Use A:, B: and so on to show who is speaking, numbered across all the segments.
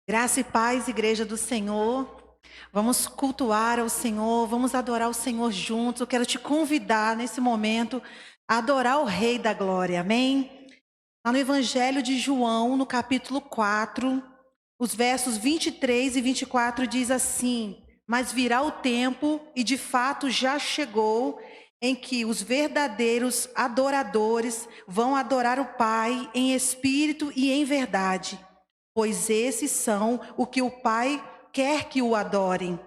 A: Graça e paz, igreja do Senhor. Vamos cultuar ao Senhor, vamos adorar o Senhor juntos. Eu quero te convidar nesse momento a adorar o Rei da Glória, amém? Lá no Evangelho de João, no capítulo 4, os versos 23 e 24 diz assim: Mas virá o tempo, e de fato já chegou, em que os verdadeiros adoradores vão adorar o Pai em espírito e em verdade, pois esses são o que o Pai quer que o adorem.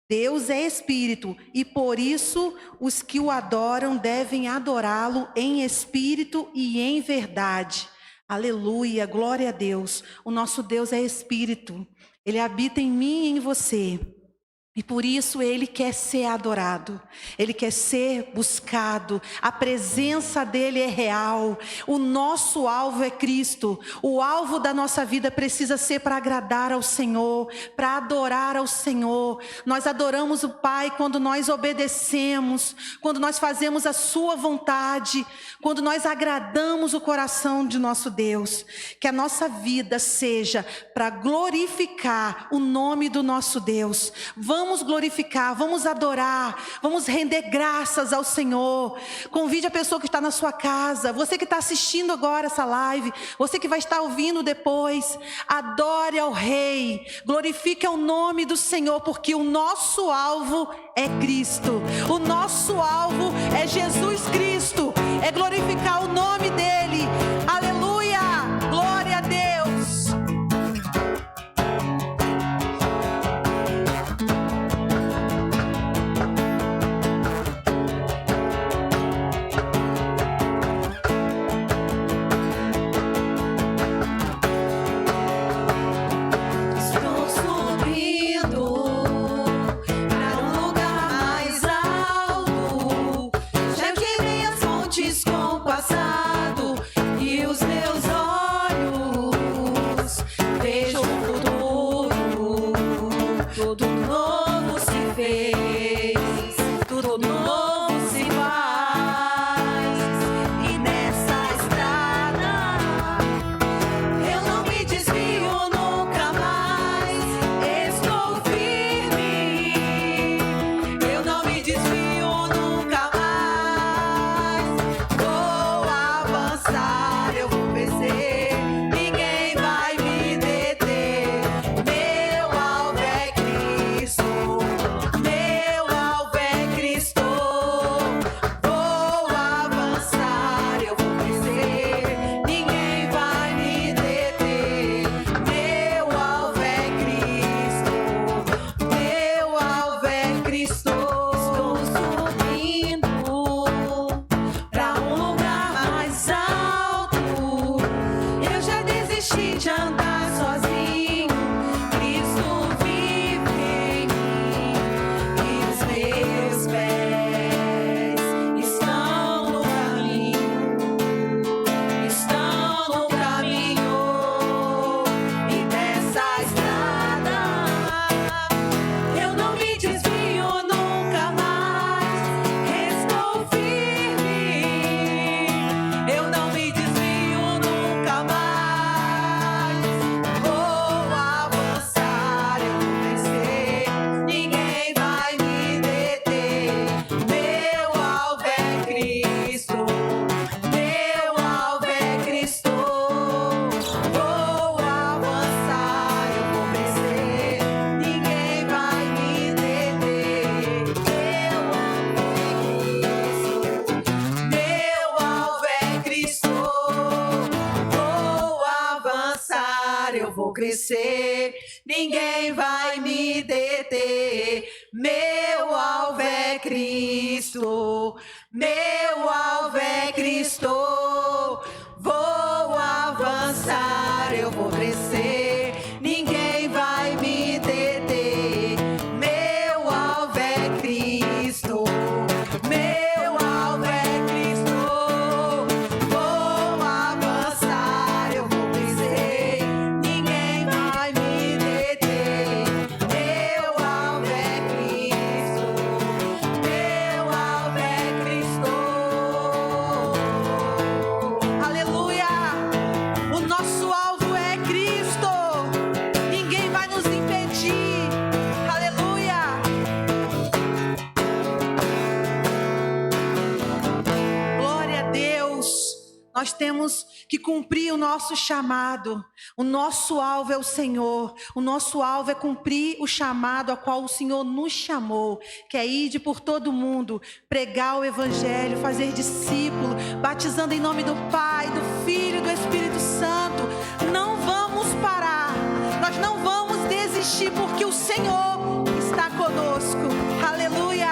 A: Deus é espírito, e por isso os que o adoram devem adorá-lo em espírito e em verdade. Aleluia, glória a Deus. O nosso Deus é espírito. Ele habita em mim e em você. E por isso Ele quer ser adorado, Ele quer ser buscado, a presença dEle é real, o nosso alvo é Cristo, o alvo da nossa vida precisa ser para agradar ao Senhor, para adorar ao Senhor. Nós adoramos o Pai quando nós obedecemos, quando nós fazemos a Sua vontade, quando nós agradamos o coração de nosso Deus. Que a nossa vida seja para glorificar o nome do nosso Deus. Vamos glorificar, vamos adorar, vamos render graças ao Senhor. Convide a pessoa que está na sua casa, você que está assistindo agora essa live, você que vai estar ouvindo depois. Adore ao Rei, glorifique o nome do Senhor, porque o nosso alvo é Cristo. O nosso alvo é Jesus Cristo, é glorificar o nome dEle. Aleluia, glória a Deus.
B: Crescer, ninguém vai me deter. Meu alvo é Cristo, meu alvo é Cristo. Vou avançar, eu vou crescer, ninguém vai me deter. Meu alvo é Cristo, meu alvo é Cristo. Vou avançar, eu vou crescer, ninguém vai me deter. Meu alvo é Cristo, meu alvo é Cristo.
A: Nós temos que cumprir o nosso chamado. O nosso alvo é o Senhor. O nosso alvo é cumprir o chamado a qual o Senhor nos chamou, que é ir por todo mundo, pregar o Evangelho, fazer discípulo, batizando em nome do Pai, do Filho e do Espírito Santo. Não vamos parar. Nós não vamos desistir porque o Senhor está conosco. Aleluia!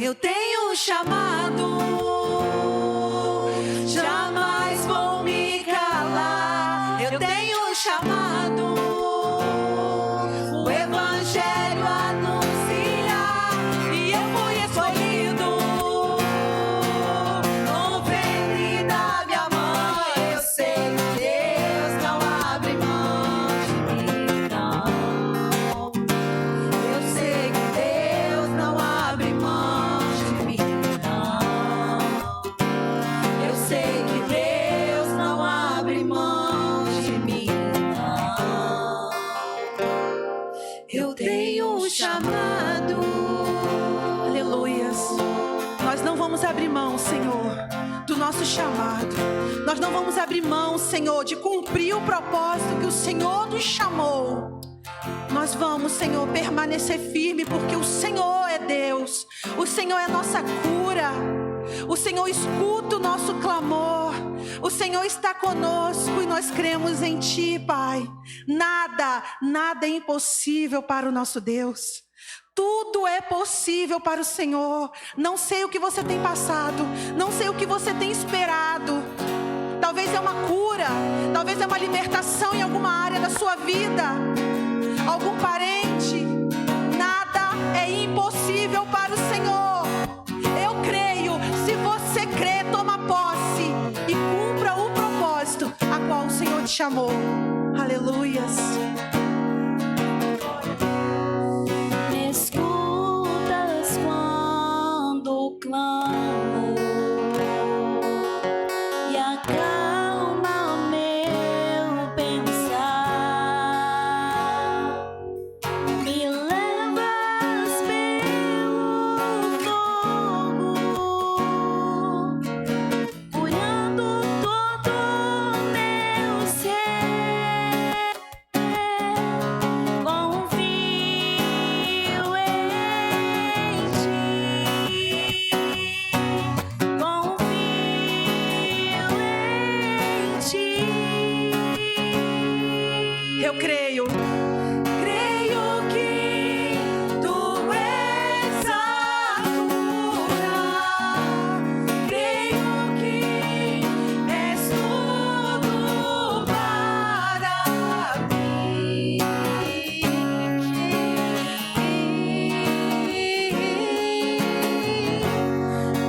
B: Eu tenho um chamado, jamais vou me calar. Eu tenho um chamado, o Evangelho anunciar. E eu fui escolhido no ventre da minha mãe. Eu sei que Deus não abre mão de mim, não. Eu sei que Deus não abre mão de mim, não. Eu sei que Deus não abre mão de mim, não. Eu tenho um chamado.
A: Aleluias. Nós não vamos abrir mão, Senhor, do nosso chamado. Nós não vamos abrir mão, Senhor, de cumprir o propósito que o Senhor nos chamou. Nós vamos, Senhor, permanecer firme, porque o Senhor é Deus. O Senhor é a nossa cura. O Senhor escuta o nosso clamor. O Senhor está conosco e nós cremos em Ti, Pai. Nada é impossível para o nosso Deus. Tudo é possível para o Senhor. Não sei o que você tem passado, não sei o que você tem esperado. Talvez é uma cura, talvez é uma libertação em alguma área da sua vida. Algum parente. Nada é impossível para o Senhor. Eu creio. Se você crê, toma posse e cumpra o propósito a qual o Senhor te chamou. Aleluias.
B: Me escutas quando clamo e acalma meu pensar. Me levas pelo fogo, curando todo meu ser. Confio em ti,
A: Eu creio.
B: creio que tu és a cura, creio que és tudo para mim.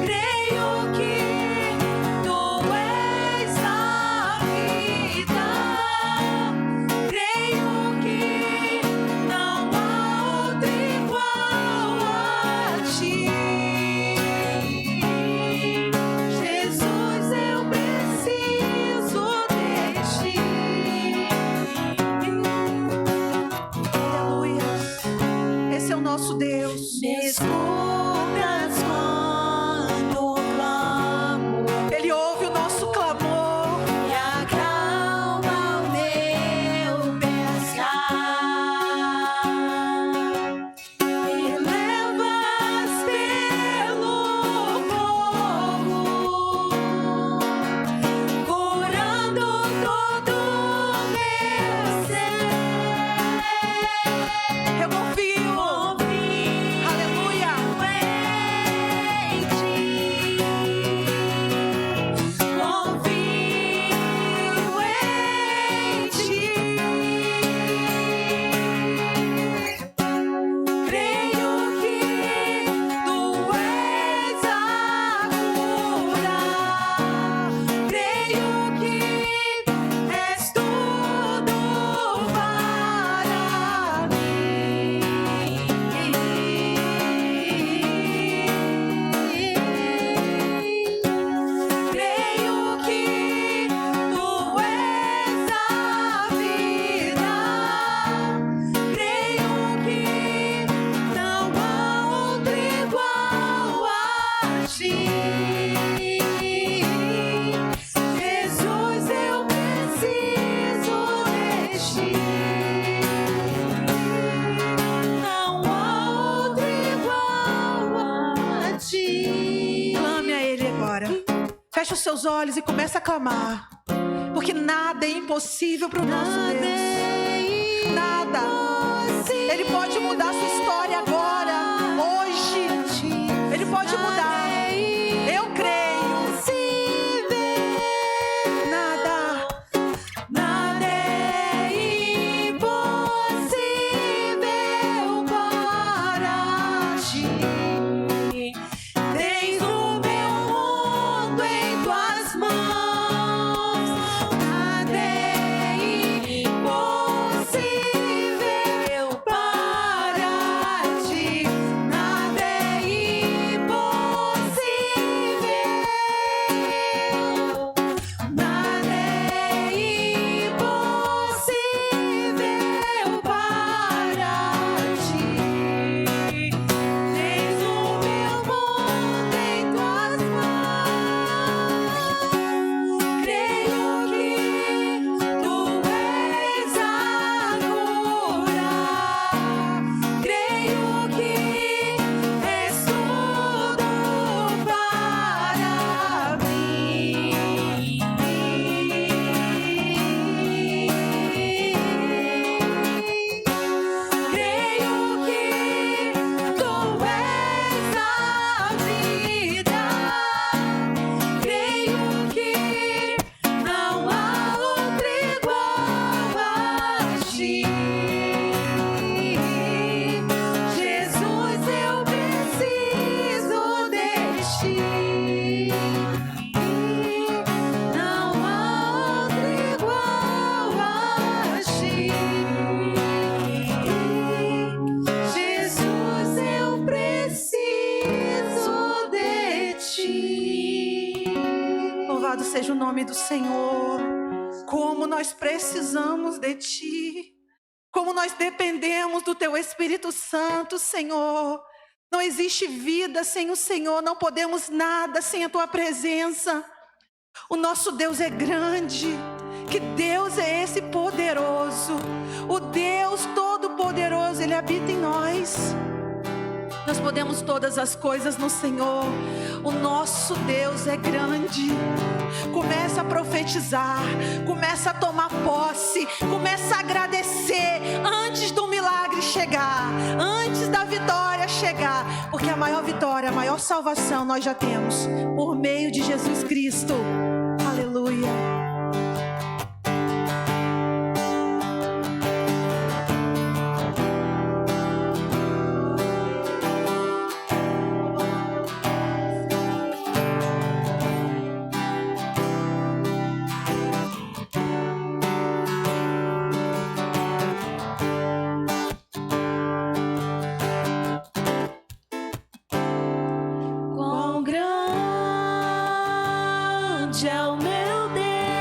B: Creio que tu és a vida, creio que não há outro igual a ti. Jesus, eu preciso de ti.
A: Aleluias. Esse é o nosso Deus.
B: Me escutas quando clamo
A: Ele ouve o nosso clamor.
B: e acalma o meu pensar. Me levas pelo fogo, curando todo meu ser.
A: Eu confio. Aleluia. Feche os seus olhos e comece a clamar. Porque nada é impossível para o nosso Deus. Nada. Ele pode mudar a sua história agora, hoje. Ele pode mudar. Eu creio. Nada.
B: Nada é impossível para ti. Tens o meu mundo em tuas mãos. Nada é impossível para ti. ti. Não há outro igual a ti. Jesus, eu preciso de ti.
A: Louvado seja o nome do Senhor. Como nós precisamos de ti. Como nós dependemos do teu Espírito Santo, Senhor. Não existe vida sem o Senhor, não podemos nada sem a tua presença. O nosso Deus é grande. Que Deus é esse poderoso? O Deus Todo-Poderoso, Ele habita em nós. Nós podemos todas as coisas no Senhor. O nosso Deus é grande. Começa a profetizar, começa a tomar posse, começa a agradecer antes do milagre chegar, antes da vitória chegar, porque a maior vitória, a maior salvação nós já temos por meio de Jesus Cristo. Aleluia.
B: Quão grande é o meu Deus.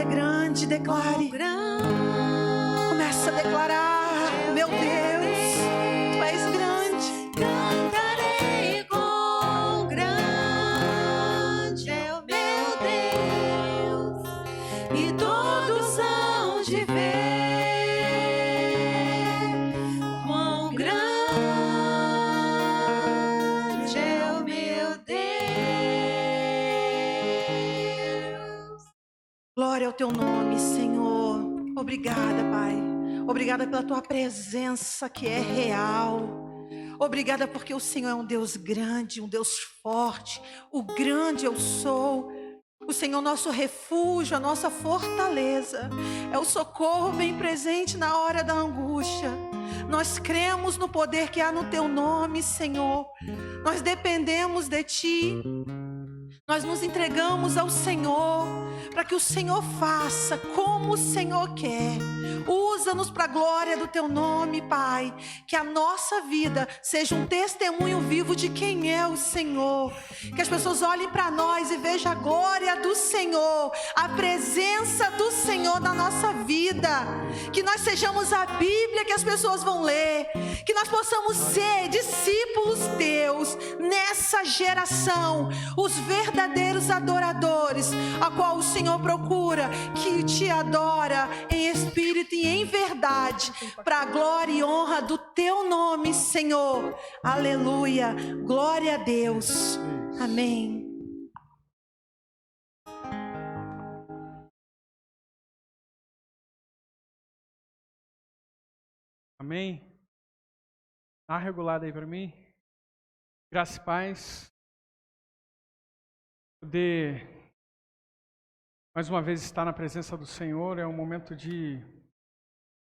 A: é grande, declare. Começa a declarar, meu Deus, tu és grande.
B: Cantarei quão grande é o meu Deus, e todos hão de ver quão grande é o meu Deus.
A: Glória ao teu nome, Senhor. Obrigada, Pai. Obrigada pela tua presença que é real. Obrigada porque o Senhor é um Deus grande, um Deus forte. O grande eu sou. O Senhor, nosso refúgio, a nossa fortaleza. É o socorro bem presente na hora da angústia. Nós cremos no poder que há no teu nome, Senhor. Nós dependemos de ti. Nós nos entregamos ao Senhor, para que o Senhor faça como o Senhor quer. Usa-nos para a glória do teu nome, Pai. Que a nossa vida seja um testemunho vivo de quem é o Senhor. Que as pessoas olhem para nós e vejam a glória do Senhor, a presença do Senhor na nossa vida. Que nós sejamos a Bíblia que as pessoas vão ler. Que nós possamos ser discípulos teus nessa geração, os verdadeiros adoradores, a qual o Senhor procura, que te adora em espírito e em verdade, para a glória e honra do teu nome, Senhor. Aleluia, glória a Deus. Amém.
C: Amém? Tá regulado aí para mim? Graça e paz. Poder mais uma vez estar na presença do Senhor é um momento de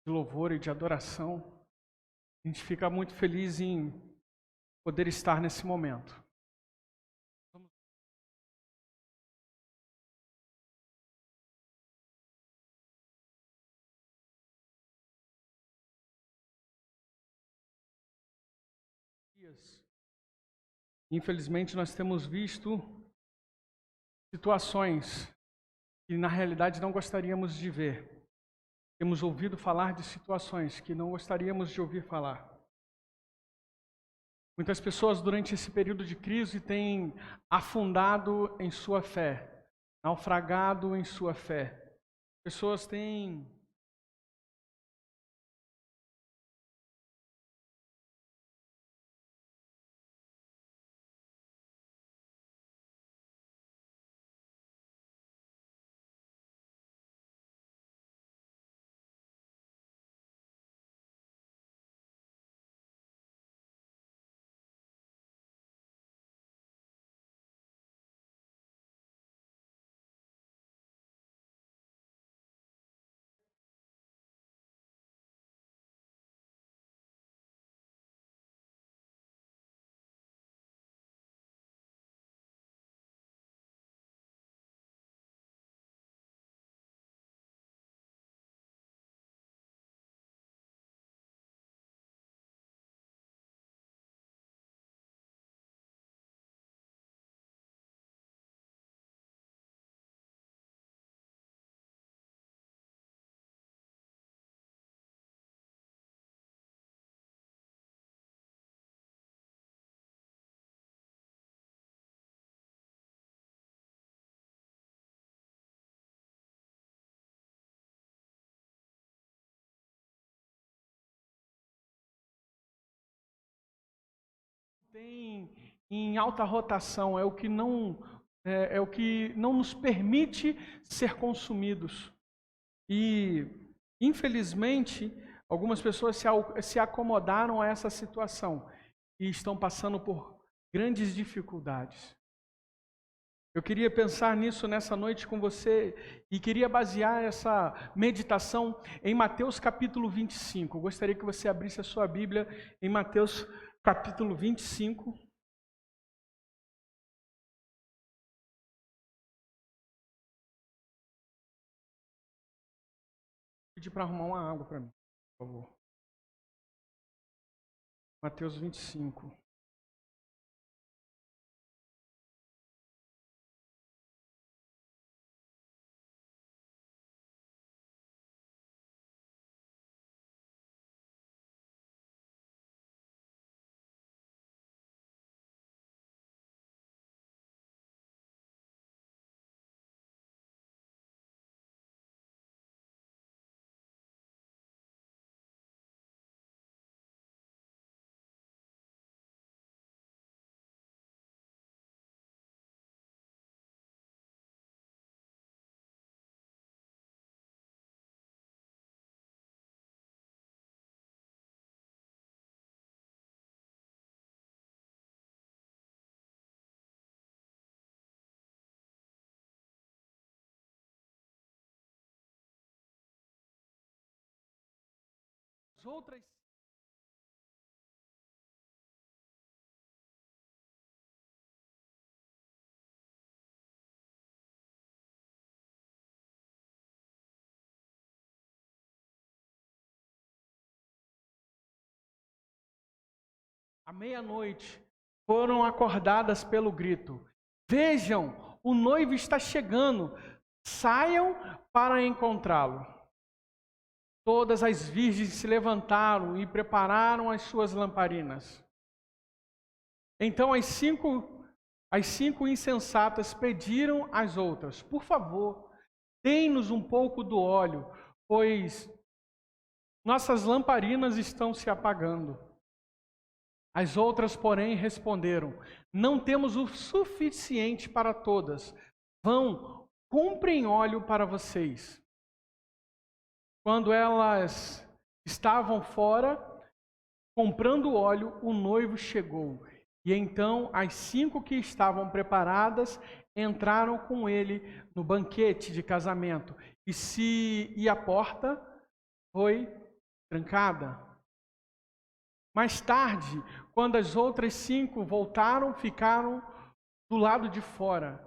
C: louvor e de adoração. A gente fica muito feliz em poder estar nesse momento. Infelizmente, nós temos visto situações que na realidade não gostaríamos de ver. Temos ouvido falar de situações que não gostaríamos de ouvir falar. Muitas pessoas durante esse período de crise têm afundado em sua fé, naufragado em sua fé. Pessoas têm em alta rotação, é o que não nos permite ser consumidos. E, infelizmente, algumas pessoas se acomodaram a essa situação e estão passando por grandes dificuldades. Eu queria pensar nisso nessa noite com você e queria basear essa meditação em Mateus capítulo 25. Eu gostaria que você abrisse a sua Bíblia em Mateus capítulo 25. Vou pedir para arrumar uma água para mim, por favor. Mateus 25. As outras à meia-noite foram acordadas pelo grito: vejam, o noivo está chegando, saiam para encontrá-lo. Todas as virgens se levantaram e prepararam as suas lamparinas. Então as cinco insensatas pediram às outras: por favor, dê-nos um pouco do óleo, pois nossas lamparinas estão se apagando. As outras, porém, responderam: não temos o suficiente para todas. Vão, comprem óleo para vocês. Quando elas estavam fora, comprando óleo, o noivo chegou. E então as 5 que estavam preparadas entraram com ele no banquete de casamento. E a porta foi trancada. Mais tarde, quando as outras 5 voltaram, ficaram do lado de fora,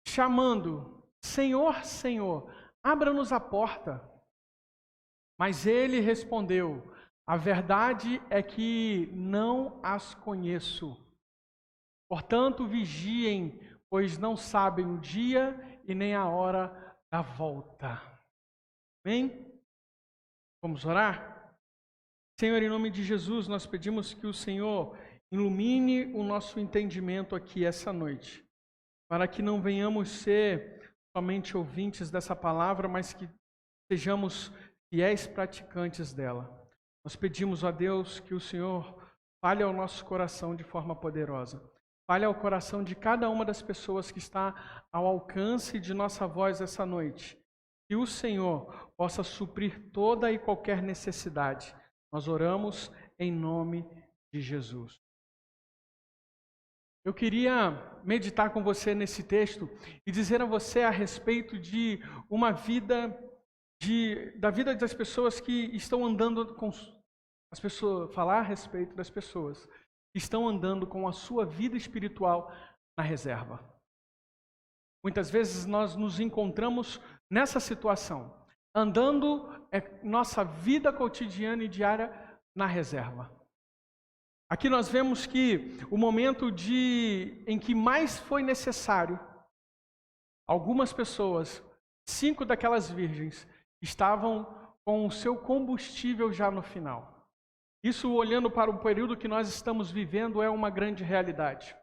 C: chamando: Senhor, Senhor, abra-nos a porta. Mas ele respondeu: a verdade é que não as conheço. Portanto, vigiem, pois não sabem o dia e nem a hora da volta. Amém? Vamos orar? Senhor, em nome de Jesus, nós pedimos que o Senhor ilumine o nosso entendimento aqui essa noite, para que não venhamos ser somente ouvintes dessa palavra, mas que sejamos fiéis praticantes dela. Nós pedimos a Deus que o Senhor fale ao nosso coração de forma poderosa. Fale ao coração de cada uma das pessoas que está ao alcance de nossa voz essa noite. Que o Senhor possa suprir toda e qualquer necessidade. Nós oramos em nome de Jesus. Eu queria meditar com você nesse texto e dizer a você a respeito de uma vida, da vida das pessoas que estão andando com as pessoas, falar a respeito das pessoas que estão andando com a sua vida espiritual na reserva. Muitas vezes nós nos encontramos nessa situação, andando nossa vida cotidiana e diária na reserva. Aqui nós vemos que o momento em que mais foi necessário, algumas pessoas, 5 daquelas virgens, estavam com o seu combustível já no final. Isso, olhando para o período que nós estamos vivendo, é uma grande realidade.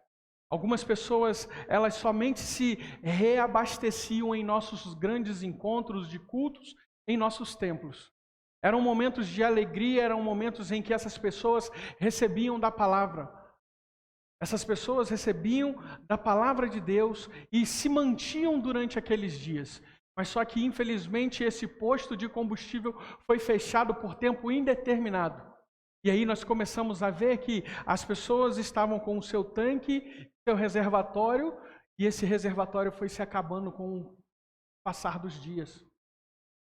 C: Algumas pessoas, elas somente se reabasteciam em nossos grandes encontros de cultos, em nossos templos. Eram momentos de alegria, eram momentos em que essas pessoas recebiam da palavra. Essas pessoas recebiam da palavra de Deus e se mantinham durante aqueles dias. Mas só que, infelizmente, esse posto de combustível foi fechado por tempo indeterminado. E aí nós começamos a ver que as pessoas estavam com o seu tanque, seu reservatório, e esse reservatório foi se acabando com o passar dos dias.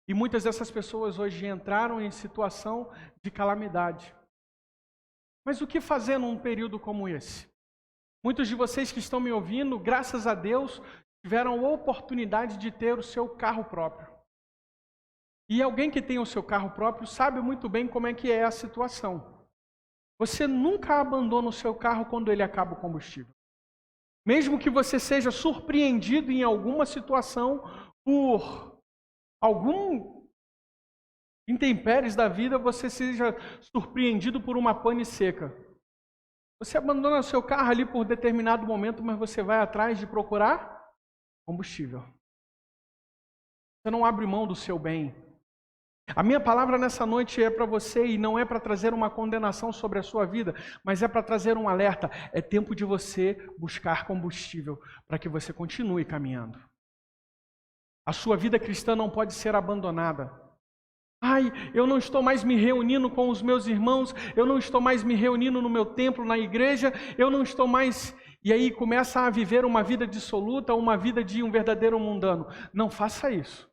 C: E muitas dessas pessoas hoje entraram em situação de calamidade. Mas o que fazer num período como esse? Muitos de vocês que estão me ouvindo, graças a Deus, tiveram a oportunidade de ter o seu carro próprio. E alguém que tem o seu carro próprio sabe muito bem como é que é a situação. Você nunca abandona o seu carro quando ele acaba o combustível. Mesmo que você seja surpreendido em alguma situação por algum intempéries da vida, você seja surpreendido por uma pane seca. Você abandona o seu carro ali por determinado momento, mas você vai atrás de procurar combustível. Você não abre mão do seu bem. A minha palavra nessa noite é para você e não é para trazer uma condenação sobre a sua vida, mas é para trazer um alerta. É tempo de você buscar combustível para que você continue caminhando. A sua vida cristã não pode ser abandonada. Ai, eu não estou mais me reunindo com os meus irmãos, eu não estou mais me reunindo no meu templo, na igreja, eu não estou mais... E aí começa a viver uma vida dissoluta, uma vida de um verdadeiro mundano. Não faça isso.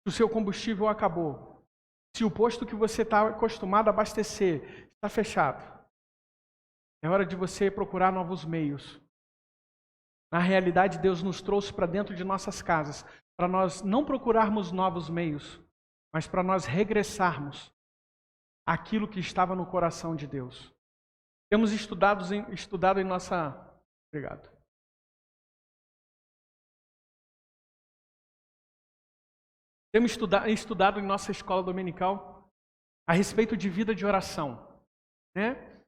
C: O seu combustível acabou. Se o posto que você está acostumado a abastecer está fechado, é hora de você procurar novos meios. Na realidade, Deus nos trouxe para dentro de nossas casas, para nós não procurarmos novos meios, mas para nós regressarmos àquilo que estava no coração de Deus. Temos estudado em nossa... Obrigado. Temos estudado em nossa escola dominical a respeito de vida de oração, né?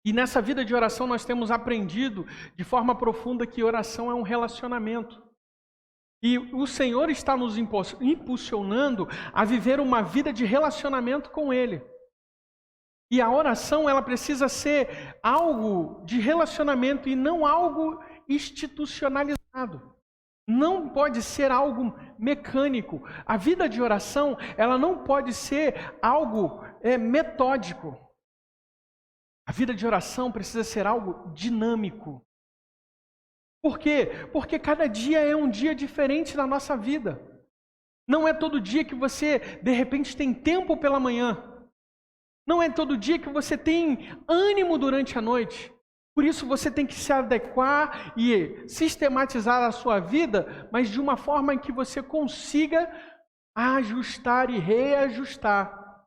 C: E nessa vida de oração nós temos aprendido de forma profunda que oração é um relacionamento. E o Senhor está nos impulsionando a viver uma vida de relacionamento com Ele. E a oração, ela precisa ser algo de relacionamento e não algo institucionalizado. Não pode ser algo mecânico. A vida de oração, ela não pode ser algo metódico. A vida de oração precisa ser algo dinâmico. Por quê? Porque cada dia é um dia diferente na nossa vida. Não é todo dia que você, de repente, tem tempo pela manhã. Não é todo dia que você tem ânimo durante a noite. Por isso você tem que se adequar e sistematizar a sua vida, mas de uma forma em que você consiga ajustar e reajustar,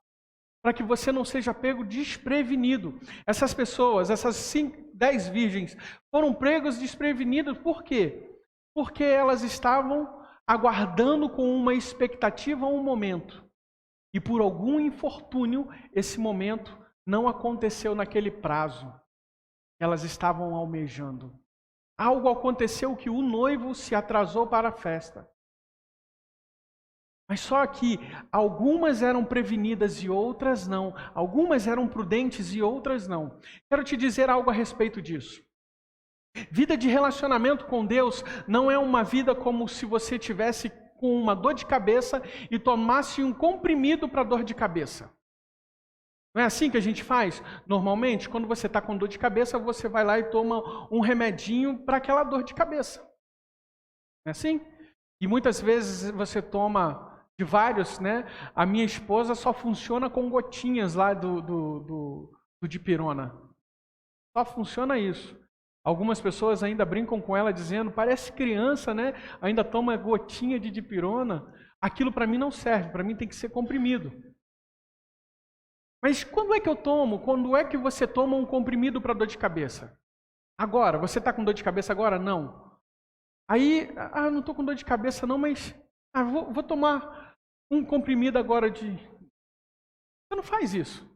C: para que você não seja pego desprevenido. Essas pessoas, essas 10 virgens, foram pregas desprevenidas. Por quê? Porque elas estavam aguardando com uma expectativa um momento. E por algum infortúnio, esse momento não aconteceu naquele prazo. Elas estavam almejando. Algo aconteceu que o noivo se atrasou para a festa. Mas só que algumas eram prevenidas e outras não. Algumas eram prudentes e outras não. Quero te dizer algo a respeito disso. Vida de relacionamento com Deus não é uma vida como se você tivesse com uma dor de cabeça e tomasse um comprimido para dor de cabeça. Não é assim que a gente faz? Normalmente, quando você está com dor de cabeça, você vai lá e toma um remedinho para aquela dor de cabeça. Não é assim? E muitas vezes você toma de vários, né? A minha esposa só funciona com gotinhas lá do dipirona. Só funciona isso. Algumas pessoas ainda brincam com ela dizendo, parece criança, né? Ainda toma gotinha de dipirona. Aquilo para mim não serve, para mim tem que ser comprimido. Mas quando é que eu tomo? Quando é que você toma um comprimido para dor de cabeça? Agora, você está com dor de cabeça agora? Não. Aí, não estou com dor de cabeça não, mas vou tomar um comprimido agora de... Você não faz isso.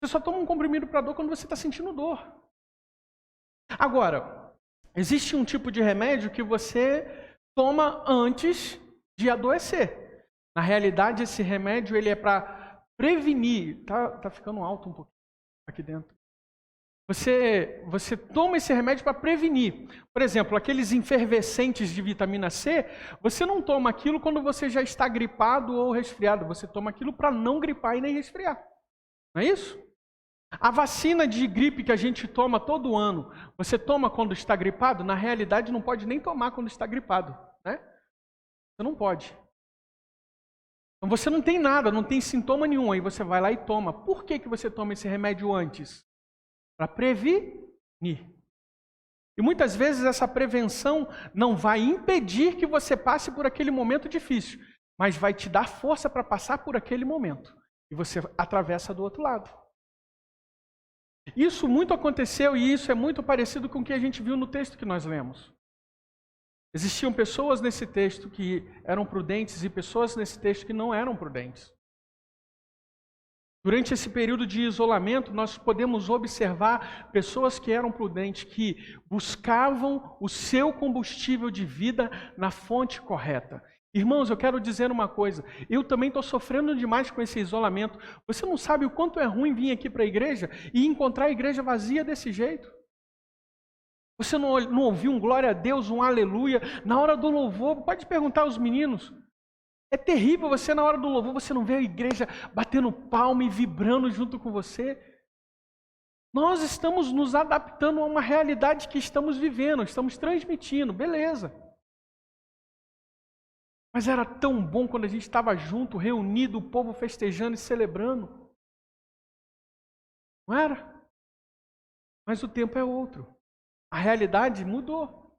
C: Você só toma um comprimido para dor quando você está sentindo dor. Agora, existe um tipo de remédio que você toma antes de adoecer. Na realidade, esse remédio ele é para prevenir. Tá ficando alto um pouquinho aqui dentro. Você toma esse remédio para prevenir. Por exemplo, aqueles efervescentes de vitamina C, você não toma aquilo quando você já está gripado ou resfriado. Você toma aquilo para não gripar e nem resfriar. Não é isso? A vacina de gripe que a gente toma todo ano, você toma quando está gripado? Na realidade, não pode nem tomar quando está gripado, né? Você não pode. Então você não tem nada, não tem sintoma nenhum, aí você vai lá e toma. Por que você toma esse remédio antes? Para prevenir. E muitas vezes essa prevenção não vai impedir que você passe por aquele momento difícil, mas vai te dar força para passar por aquele momento. E você atravessa do outro lado. Isso muito aconteceu e isso é muito parecido com o que a gente viu no texto que nós lemos. Existiam pessoas nesse texto que eram prudentes e pessoas nesse texto que não eram prudentes. Durante esse período de isolamento, nós podemos observar pessoas que eram prudentes, que buscavam o seu combustível de vida na fonte correta. Irmãos, eu quero dizer uma coisa, eu também estou sofrendo demais com esse isolamento. Você não sabe o quanto é ruim vir aqui para a igreja e encontrar a igreja vazia desse jeito? Você não ouviu um glória a Deus, um aleluia? Na hora do louvor, pode perguntar aos meninos. É terrível você na hora do louvor, você não vê a igreja batendo palma e vibrando junto com você. Nós estamos nos adaptando a uma realidade que estamos vivendo, estamos transmitindo, beleza. Mas era tão bom quando a gente estava junto, reunido, o povo festejando e celebrando. Não era? Mas o tempo é outro. A realidade mudou.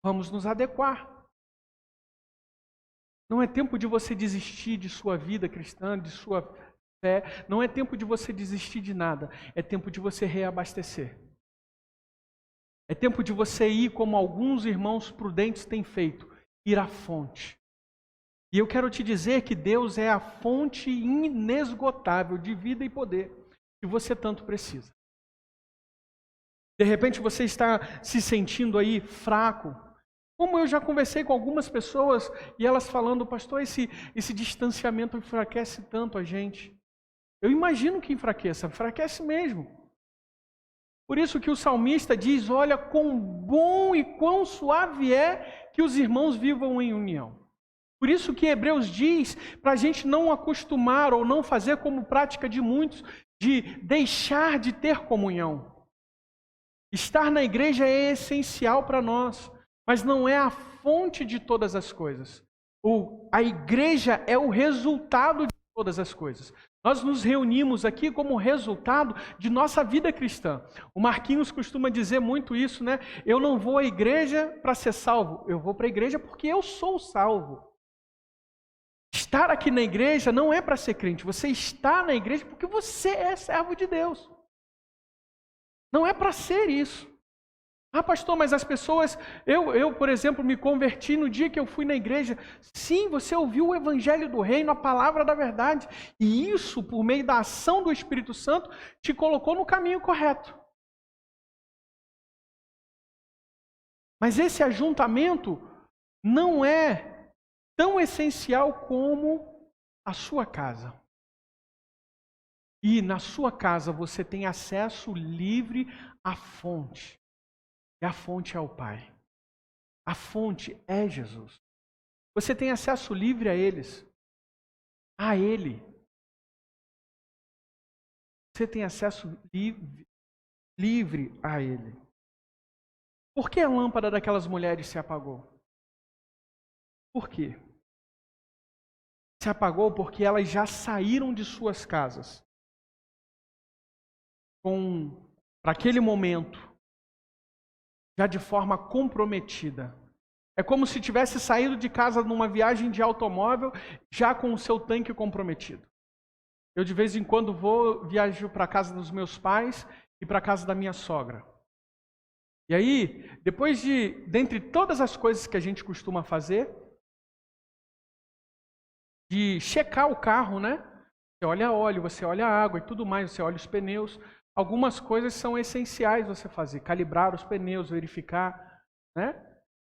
C: Vamos nos adequar. Não é tempo de você desistir de sua vida cristã, de sua fé. Não é tempo de você desistir de nada. É tempo de você reabastecer. É tempo de você ir como alguns irmãos prudentes têm feito. Ir à fonte. E eu quero te dizer que Deus é a fonte inesgotável de vida e poder que você tanto precisa. De repente você está se sentindo aí fraco. Como eu já conversei com algumas pessoas e elas falando, pastor, esse distanciamento enfraquece tanto a gente. Eu imagino que enfraquece mesmo. Por isso que o salmista diz, olha, quão bom e quão suave é que os irmãos vivam em união. Por isso que Hebreus diz para a gente não acostumar ou não fazer como prática de muitos, de deixar de ter comunhão. Estar na igreja é essencial para nós, mas não é a fonte de todas as coisas. A igreja é o resultado de todas as coisas. Nós nos reunimos aqui como resultado de nossa vida cristã. O Marquinhos costuma dizer muito isso, né? Eu não vou à igreja para ser salvo, eu vou para a igreja porque eu sou salvo. Estar aqui na igreja não é para ser crente, você está na igreja porque você é servo de Deus. Não é para ser isso. Ah, pastor, mas as pessoas... Eu, por exemplo, me converti no dia que eu fui na igreja. Sim, você ouviu o evangelho do reino, a palavra da verdade. E isso, por meio da ação do Espírito Santo, te colocou no caminho correto. Mas esse ajuntamento não é tão essencial como a sua casa. E na sua casa você tem acesso livre à fonte. E a fonte é o Pai. A fonte é Jesus. Você tem acesso livre a eles. A Ele. Você tem acesso livre a Ele. Por que a lâmpada daquelas mulheres se apagou? Por quê? Se apagou porque elas já saíram de suas casas. Para aquele momento, já de forma comprometida. É como se tivesse saído de casa numa viagem de automóvel, já com o seu tanque comprometido. Eu de vez em quando viajo para a casa dos meus pais e para a casa da minha sogra. E aí, depois dentre todas as coisas que a gente costuma fazer, de checar o carro, né? Você olha óleo, você olha água e tudo mais, você olha os pneus. Algumas coisas são essenciais você fazer, calibrar os pneus, verificar, né?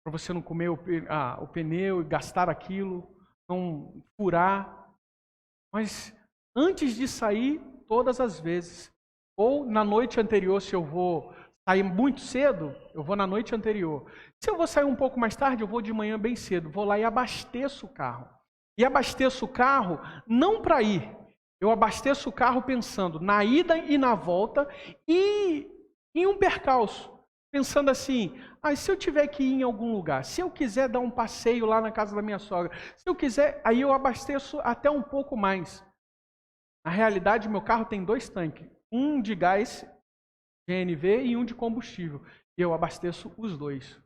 C: Para você não comer o pneu e gastar aquilo, não furar. Mas antes de sair, todas as vezes, ou na noite anterior, se eu vou sair muito cedo, eu vou na noite anterior. Se eu vou sair um pouco mais tarde, eu vou de manhã bem cedo, vou lá e abasteço o carro. E abasteço o carro não para ir. Eu abasteço o carro pensando na ida e na volta e em um percalço. Pensando assim, se eu tiver que ir em algum lugar, se eu quiser dar um passeio lá na casa da minha sogra, se eu quiser, aí eu abasteço até um pouco mais. Na realidade, meu carro tem 2 tanques. Um de gás GNV e um de combustível. E eu abasteço os 2.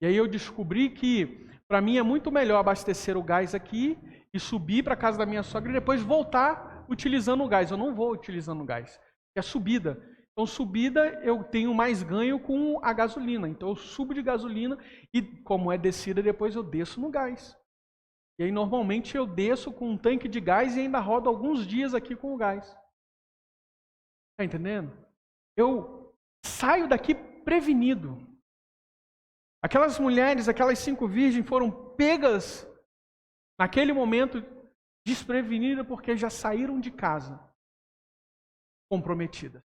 C: E aí eu descobri que para mim é muito melhor abastecer o gás aqui e subir para a casa da minha sogra e depois voltar utilizando o gás. Eu não vou utilizando o gás, é subida. Então subida eu tenho mais ganho com a gasolina. Então eu subo de gasolina e como é descida depois eu desço no gás. E aí normalmente eu desço com um tanque de gás e ainda rodo alguns dias aqui com o gás. Está entendendo? Eu saio daqui prevenido. Aquelas mulheres, aquelas 5 virgens foram pegas naquele momento desprevenidas porque já saíram de casa comprometidas,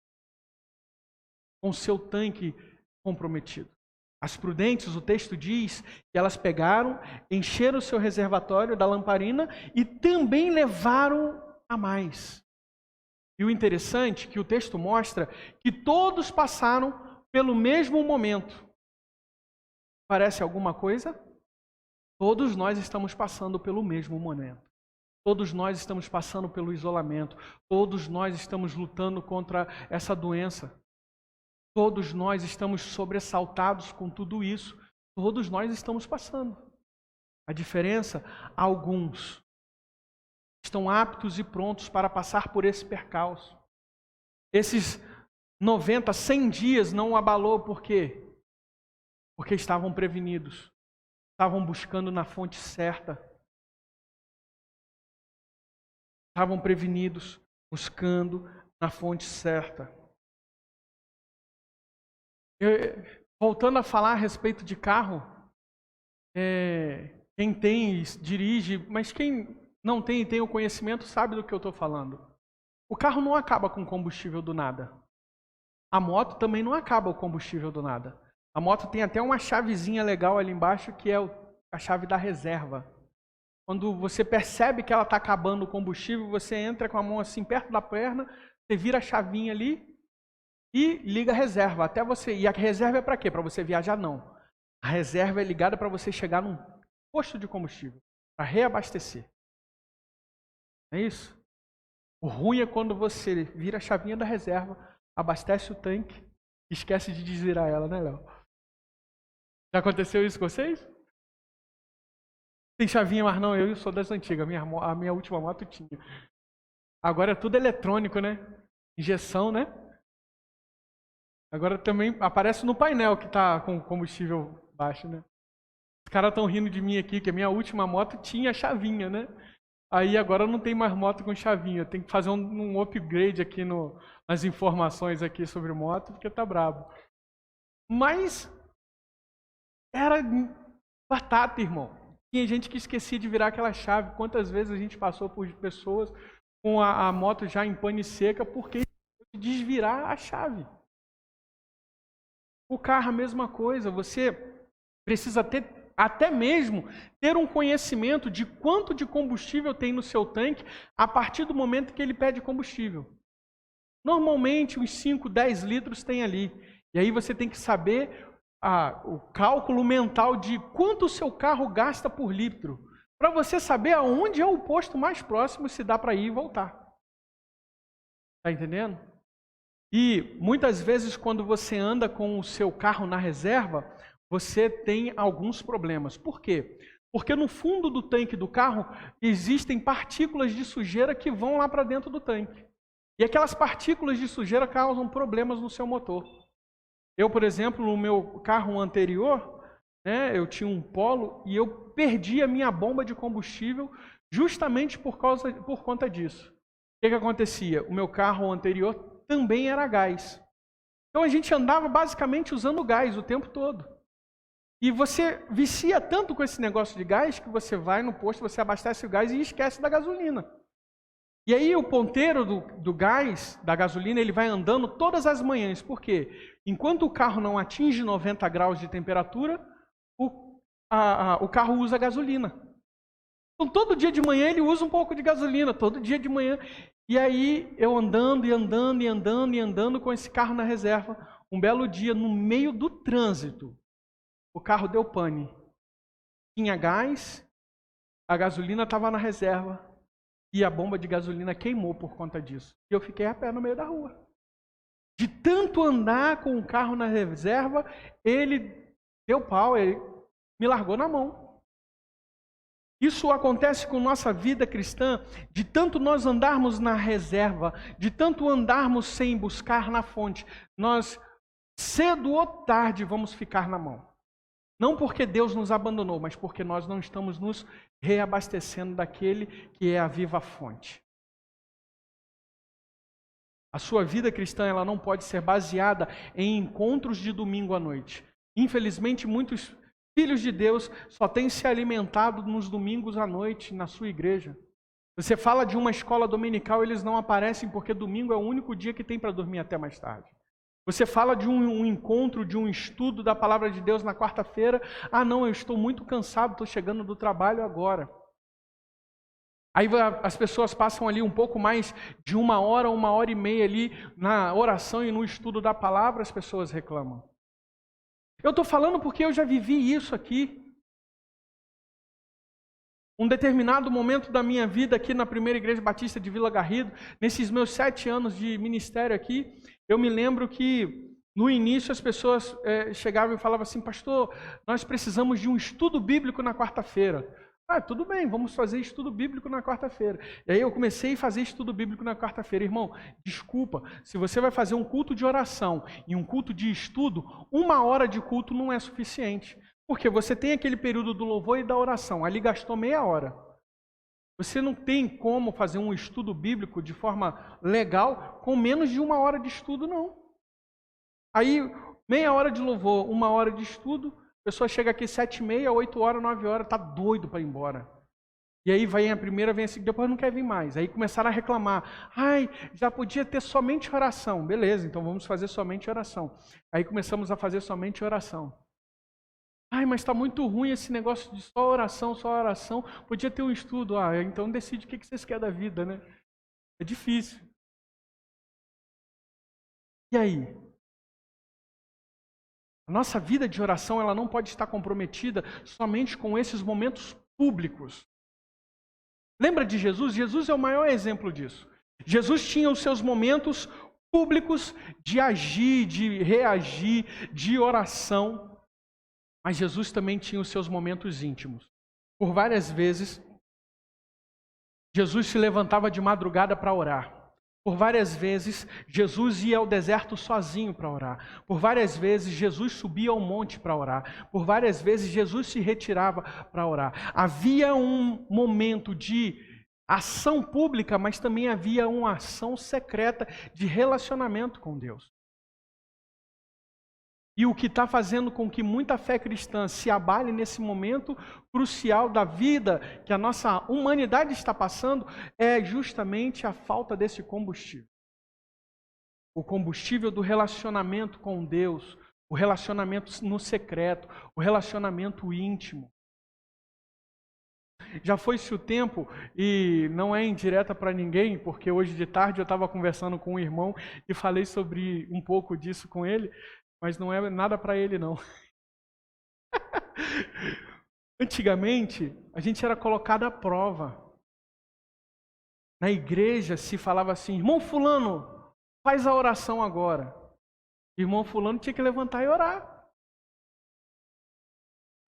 C: com seu tanque comprometido. As prudentes, o texto diz que elas pegaram, encheram o seu reservatório da lamparina e também levaram a mais. E o interessante é que o texto mostra que todos passaram pelo mesmo momento. Parece alguma coisa? Todos nós estamos passando pelo mesmo momento. Todos nós estamos passando pelo isolamento. Todos nós estamos lutando contra essa doença. Todos nós estamos sobressaltados com tudo isso. Todos nós estamos passando. A diferença, alguns estão aptos e prontos para passar por esse percalço. Esses 90, 100 dias não o abalou, por quê? Porque estavam prevenidos. Estavam buscando na fonte certa. Estavam prevenidos, buscando na fonte certa. Voltando a falar a respeito de carro, quem tem, dirige, mas quem não tem e tem o conhecimento sabe do que eu estou falando. O carro não acaba com combustível do nada. A moto também não acaba o combustível do nada. A moto tem até uma chavezinha legal ali embaixo que é a chave da reserva. Quando você percebe que ela está acabando o combustível, você entra com a mão assim perto da perna, você vira a chavinha ali e liga a reserva. Até você. E a reserva é para quê? Para você viajar? Não. A reserva é ligada para você chegar num posto de combustível, para reabastecer. É isso? O ruim é quando você vira a chavinha da reserva, abastece o tanque e esquece de desvirar ela, né, Léo? Já aconteceu isso com vocês? Tem chavinha, mas não, eu sou das antigas. A minha última moto tinha. Agora é tudo eletrônico, né? Injeção, né? Agora também aparece no painel que está com combustível baixo, né? Os caras estão rindo de mim aqui, que a minha última moto tinha chavinha, né? Aí agora não tem mais moto com chavinha. Tem que fazer um upgrade aqui nas informações aqui sobre moto, porque tá brabo. Mas era batata, irmão. Tinha gente que esquecia de virar aquela chave. Quantas vezes a gente passou por pessoas com a moto já em pane seca porque desvirar a chave. O carro, a mesma coisa. Você precisa até mesmo ter um conhecimento de quanto de combustível tem no seu tanque a partir do momento que ele pede combustível. Normalmente, uns 5, 10 litros tem ali. E aí você tem que saber o cálculo mental de quanto o seu carro gasta por litro, para você saber aonde é o posto mais próximo, se dá para ir e voltar. Está entendendo? E muitas vezes quando você anda com o seu carro na reserva, você tem alguns problemas. Por quê? Porque no fundo do tanque do carro existem partículas de sujeira que vão lá para dentro do tanque. E aquelas partículas de sujeira causam problemas no seu motor. Eu, por exemplo, no meu carro anterior, eu tinha um Polo e eu perdi a minha bomba de combustível justamente por conta disso. O que acontecia? O meu carro anterior também era gás. Então a gente andava basicamente usando gás o tempo todo. E você vicia tanto com esse negócio de gás que você vai no posto, você abastece o gás e esquece da gasolina. E aí o ponteiro do gás, da gasolina, ele vai andando todas as manhãs. Por quê? Enquanto o carro não atinge 90 graus de temperatura, o carro usa gasolina. Então todo dia de manhã ele usa um pouco de gasolina, todo dia de manhã. E aí eu andando e andando e andando e andando com esse carro na reserva, um belo dia, no meio do trânsito, o carro deu pane. Tinha gás, a gasolina estava na reserva e a bomba de gasolina queimou por conta disso. E eu fiquei a pé no meio da rua. De tanto andar com o carro na reserva, ele deu pau, ele me largou na mão. Isso acontece com nossa vida cristã, de tanto nós andarmos na reserva, de tanto andarmos sem buscar na fonte, nós cedo ou tarde vamos ficar na mão. Não porque Deus nos abandonou, mas porque nós não estamos nos reabastecendo daquele que é a viva fonte. A sua vida cristã ela não pode ser baseada em encontros de domingo à noite. Infelizmente, muitos filhos de Deus só têm se alimentado nos domingos à noite na sua igreja. Você fala de uma escola dominical, eles não aparecem porque domingo é o único dia que tem para dormir até mais tarde. Você fala de um encontro, de um estudo da palavra de Deus na quarta-feira. Ah, não, eu estou muito cansado, estou chegando do trabalho agora. Aí as pessoas passam ali um pouco mais de 1 hora e meia ali na oração e no estudo da palavra, as pessoas reclamam. Eu estou falando porque eu já vivi isso aqui. Um determinado momento da minha vida aqui na primeira igreja batista de Vila Garrido, nesses meus 7 anos de ministério aqui, eu me lembro que no início as pessoas chegavam e falavam assim: pastor, nós precisamos de um estudo bíblico na quarta-feira. Ah, tudo bem, vamos fazer estudo bíblico na quarta-feira. E aí eu comecei a fazer estudo bíblico na quarta-feira. Irmão, desculpa, se você vai fazer um culto de oração e um culto de estudo, 1 hora de culto não é suficiente. Porque você tem aquele período do louvor e da oração, ali gastou meia hora. Você não tem como fazer um estudo bíblico de forma legal com menos de 1 hora de estudo, não. Aí, meia hora de louvor, 1 hora de estudo, a pessoa chega aqui 7h30, 8 horas, 9 horas, está doido para ir embora. E aí vem a primeira, vem a segunda, depois não quer vir mais. Aí começaram a reclamar: ai, já podia ter somente oração. Beleza, então vamos fazer somente oração. Aí começamos a fazer somente oração. Ai, mas está muito ruim esse negócio de só oração, só oração. Podia ter um estudo. Ah, então decide o que vocês querem da vida, né? É difícil. E aí? A nossa vida de oração, ela não pode estar comprometida somente com esses momentos públicos. Lembra de Jesus? Jesus é o maior exemplo disso. Jesus tinha os seus momentos públicos de agir, de reagir, de oração. Mas Jesus também tinha os seus momentos íntimos. Por várias vezes, Jesus se levantava de madrugada para orar. Por várias vezes, Jesus ia ao deserto sozinho para orar. Por várias vezes, Jesus subia ao monte para orar. Por várias vezes, Jesus se retirava para orar. Havia um momento de ação pública, mas também havia uma ação secreta de relacionamento com Deus. E o que está fazendo com que muita fé cristã se abale nesse momento crucial da vida que a nossa humanidade está passando é justamente a falta desse combustível. O combustível do relacionamento com Deus, o relacionamento no secreto, o relacionamento íntimo. Já foi-se o tempo, e não é indireta para ninguém, porque hoje de tarde eu estava conversando com um irmão e falei sobre um pouco disso com ele, mas não é nada para ele, não. Antigamente, a gente era colocado à prova. Na igreja se falava assim: irmão fulano, faz a oração agora. Irmão fulano tinha que levantar e orar.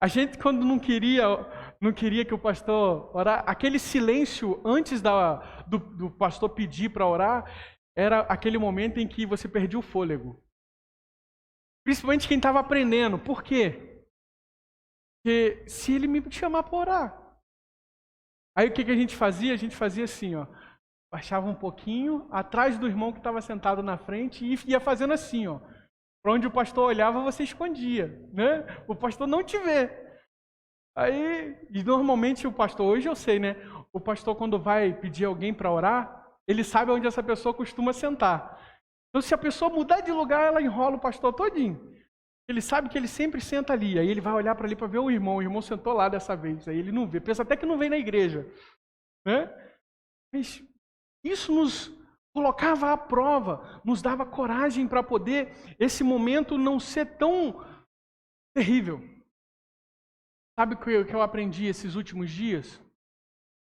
C: A gente, quando não queria que o pastor orar, aquele silêncio antes do pastor pedir para orar, era aquele momento em que você perdia o fôlego. Principalmente quem estava aprendendo. Por quê? Porque se ele me chamar para orar. Aí o que a gente fazia? A gente fazia assim, ó. Baixava um pouquinho atrás do irmão que estava sentado na frente e ia fazendo assim, ó. Para onde o pastor olhava, você escondia, né? O pastor não te vê. Aí, e normalmente o pastor, hoje eu sei, né? O pastor, quando vai pedir alguém para orar, ele sabe onde essa pessoa costuma sentar. Então, se a pessoa mudar de lugar, ela enrola o pastor todinho. Ele sabe que ele sempre senta ali. Aí ele vai olhar para ali para ver o irmão sentou lá dessa vez. Aí ele não vê. Pensa até que não vem na igreja. Né? Mas isso nos colocava à prova, nos dava coragem para poder esse momento não ser tão terrível. Sabe o que eu aprendi esses últimos dias?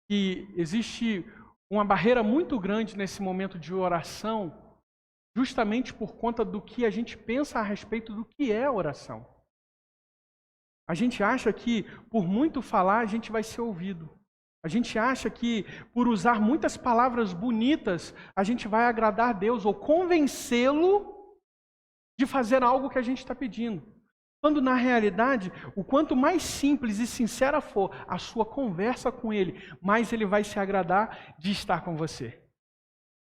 C: Que existe uma barreira muito grande nesse momento de oração, justamente por conta do que a gente pensa a respeito do que é oração. A gente acha que por muito falar a gente vai ser ouvido. A gente acha que por usar muitas palavras bonitas a gente vai agradar Deus ou convencê-lo de fazer algo que a gente está pedindo. Quando na realidade, o quanto mais simples e sincera for a sua conversa com Ele, mais Ele vai se agradar de estar com você.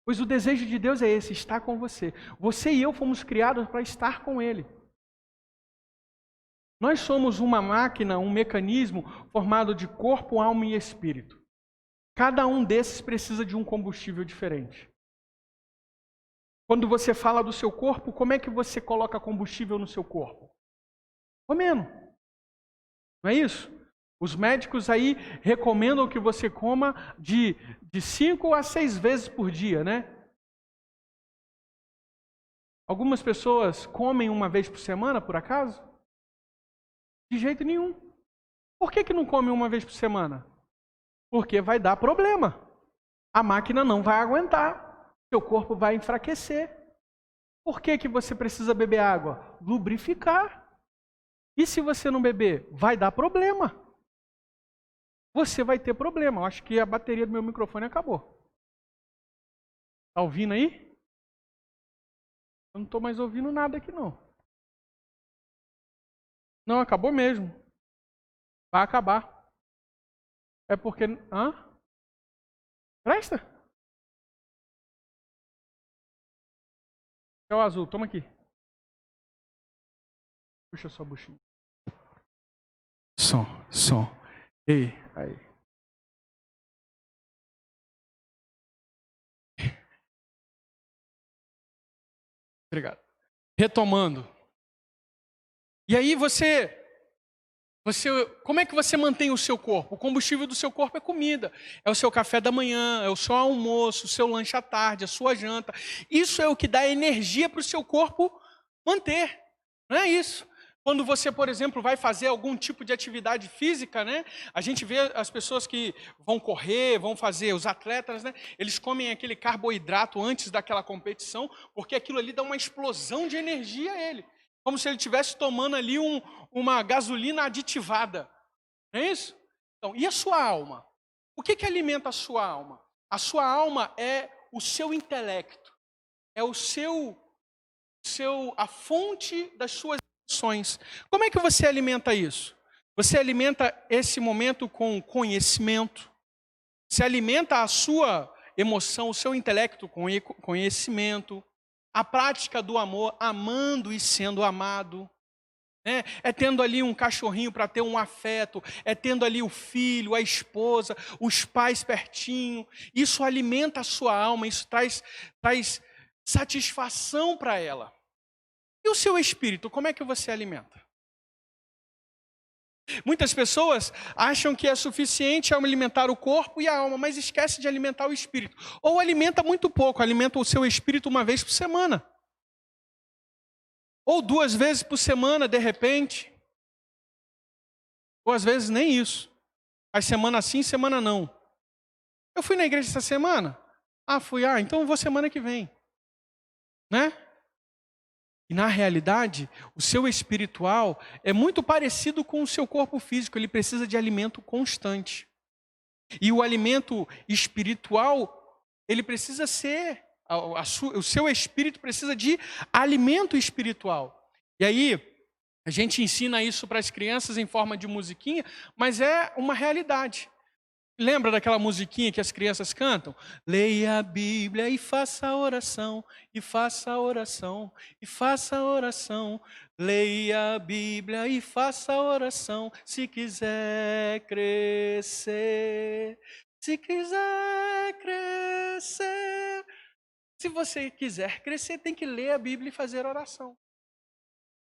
C: Pois o desejo de Deus é esse, estar com você. Você e eu fomos criados para estar com Ele. Nós somos uma máquina, um mecanismo formado de corpo, alma e espírito. Cada um desses precisa de um combustível diferente. Quando você fala do seu corpo, como é que você coloca combustível no seu corpo? Comendo. Não é isso? Os médicos aí recomendam que você coma de 5 a 6 vezes por dia, né? Algumas pessoas comem uma vez por semana, por acaso? De jeito nenhum. Por que não comem uma vez por semana? Porque vai dar problema. A máquina não vai aguentar. Seu corpo vai enfraquecer. Por que que você precisa beber água? Lubrificar. E se você não beber? Vai dar problema. Você vai ter problema. Eu acho que a bateria do meu microfone acabou. Tá ouvindo aí? Eu não estou mais ouvindo nada aqui não. Não, acabou mesmo. Vai acabar. É porque... Hã? Presta? É o azul, toma aqui. Puxa sua buchinha. Som. Ei, aí. Obrigado. Retomando. E aí como é que você mantém o seu corpo? O combustível do seu corpo é comida. É o seu café da manhã, é o seu almoço, o seu lanche à tarde, a sua janta. Isso é o que dá energia para o seu corpo manter. Não é isso? Quando você, por exemplo, vai fazer algum tipo de atividade física, né? A gente vê as pessoas que vão correr, vão fazer, os atletas, né? Eles comem aquele carboidrato antes daquela competição, porque aquilo ali dá uma explosão de energia a ele. Como se ele estivesse tomando ali uma gasolina aditivada. Não é isso? Então, e a sua alma? O que alimenta a sua alma? A sua alma é o seu intelecto. É a fonte das suas emoções. Como é que você alimenta isso? Você alimenta esse momento com conhecimento. Você alimenta a sua emoção, o seu intelecto com conhecimento. A prática do amor, amando e sendo amado. É tendo ali um cachorrinho para ter um afeto. É tendo ali o filho, a esposa, os pais pertinho. Isso alimenta a sua alma, isso traz satisfação para ela. E o seu espírito, como é que você alimenta? Muitas pessoas acham que é suficiente alimentar o corpo e a alma, mas esquece de alimentar o espírito. Ou alimenta muito pouco, alimenta o seu espírito uma vez por semana. Ou 2 vezes por semana, de repente. Ou às vezes nem isso. Faz semana sim, semana não. Eu fui na igreja essa semana? Fui. Então eu vou semana que vem. Né? E na realidade, o seu espiritual é muito parecido com o seu corpo físico. Ele precisa de alimento constante. E o alimento espiritual, ele precisa ser... o seu espírito precisa de alimento espiritual. E aí, a gente ensina isso para as crianças em forma de musiquinha, mas é uma realidade. Lembra daquela musiquinha que as crianças cantam? Leia a Bíblia e faça a oração, e faça a oração, e faça a oração. Leia a Bíblia e faça a oração, se quiser crescer. Se quiser crescer. Se você quiser crescer, tem que ler a Bíblia e fazer oração.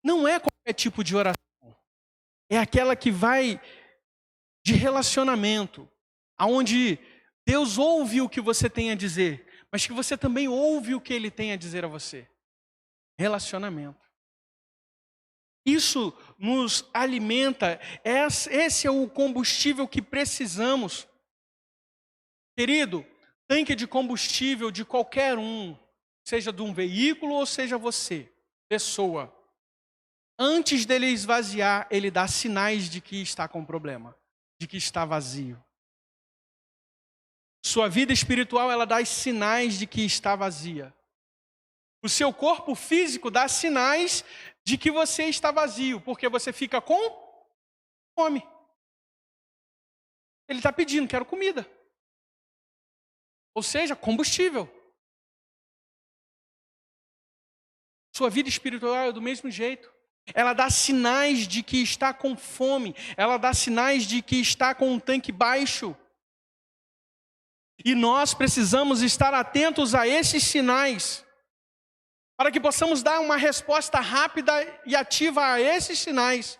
C: Não é qualquer tipo de oração. É aquela que vai de relacionamento, aonde Deus ouve o que você tem a dizer, mas que você também ouve o que Ele tem a dizer a você. Relacionamento. Isso nos alimenta, esse é o combustível que precisamos. Querido, tanque de combustível de qualquer um, seja de um veículo ou seja você, pessoa, antes dele esvaziar, ele dá sinais de que está com problema, de que está vazio. Sua vida espiritual, ela dá sinais de que está vazia. O seu corpo físico dá sinais de que você está vazio, porque você fica com fome. Ele está pedindo, quero comida. Ou seja, combustível. Sua vida espiritual é do mesmo jeito. Ela dá sinais de que está com fome. Ela dá sinais de que está com um tanque baixo. E nós precisamos estar atentos a esses sinais, para que possamos dar uma resposta rápida e ativa a esses sinais,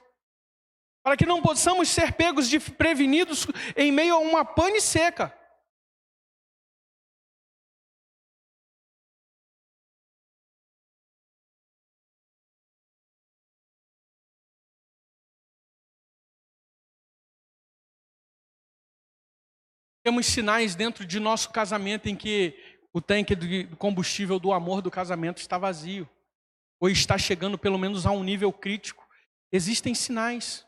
C: para que não possamos ser pegos desprevenidos em meio a uma pane seca. Temos sinais dentro de nosso casamento em que o tanque de combustível do amor do casamento está vazio, ou está chegando pelo menos a um nível crítico. Existem sinais.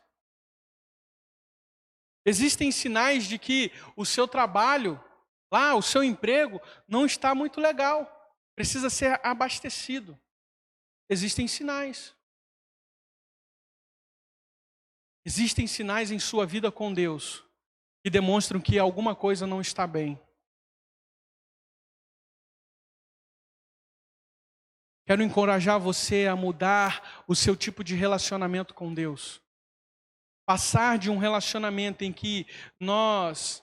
C: Existem sinais de que o seu trabalho, lá, o seu emprego, não está muito legal. Precisa ser abastecido. Existem sinais. Existem sinais em sua vida com Deus que demonstram que alguma coisa não está bem. Quero encorajar você a mudar o seu tipo de relacionamento com Deus. Passar de um relacionamento em que nós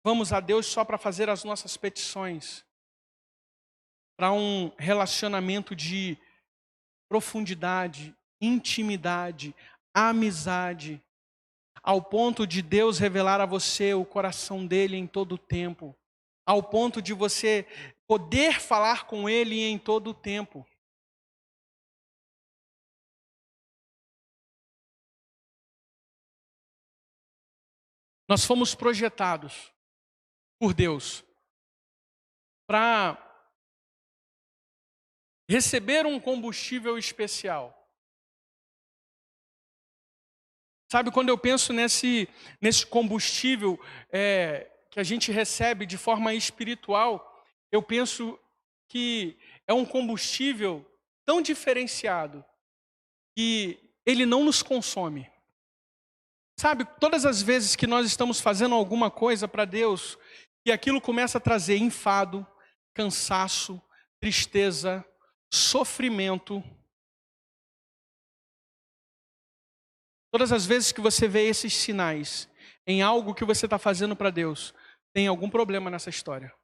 C: vamos a Deus só para fazer as nossas petições, para um relacionamento de profundidade, intimidade, amizade, ao ponto de Deus revelar a você o coração dele em todo o tempo, ao ponto de você poder falar com ele em todo o tempo. Nós fomos projetados por Deus para receber um combustível especial. Sabe, quando eu penso nesse combustível que a gente recebe de forma espiritual, eu penso que é um combustível tão diferenciado que ele não nos consome. Sabe, todas as vezes que nós estamos fazendo alguma coisa para Deus, e aquilo começa a trazer enfado, cansaço, tristeza, sofrimento. Todas as vezes que você vê esses sinais em algo que você está fazendo para Deus, tem algum problema nessa história.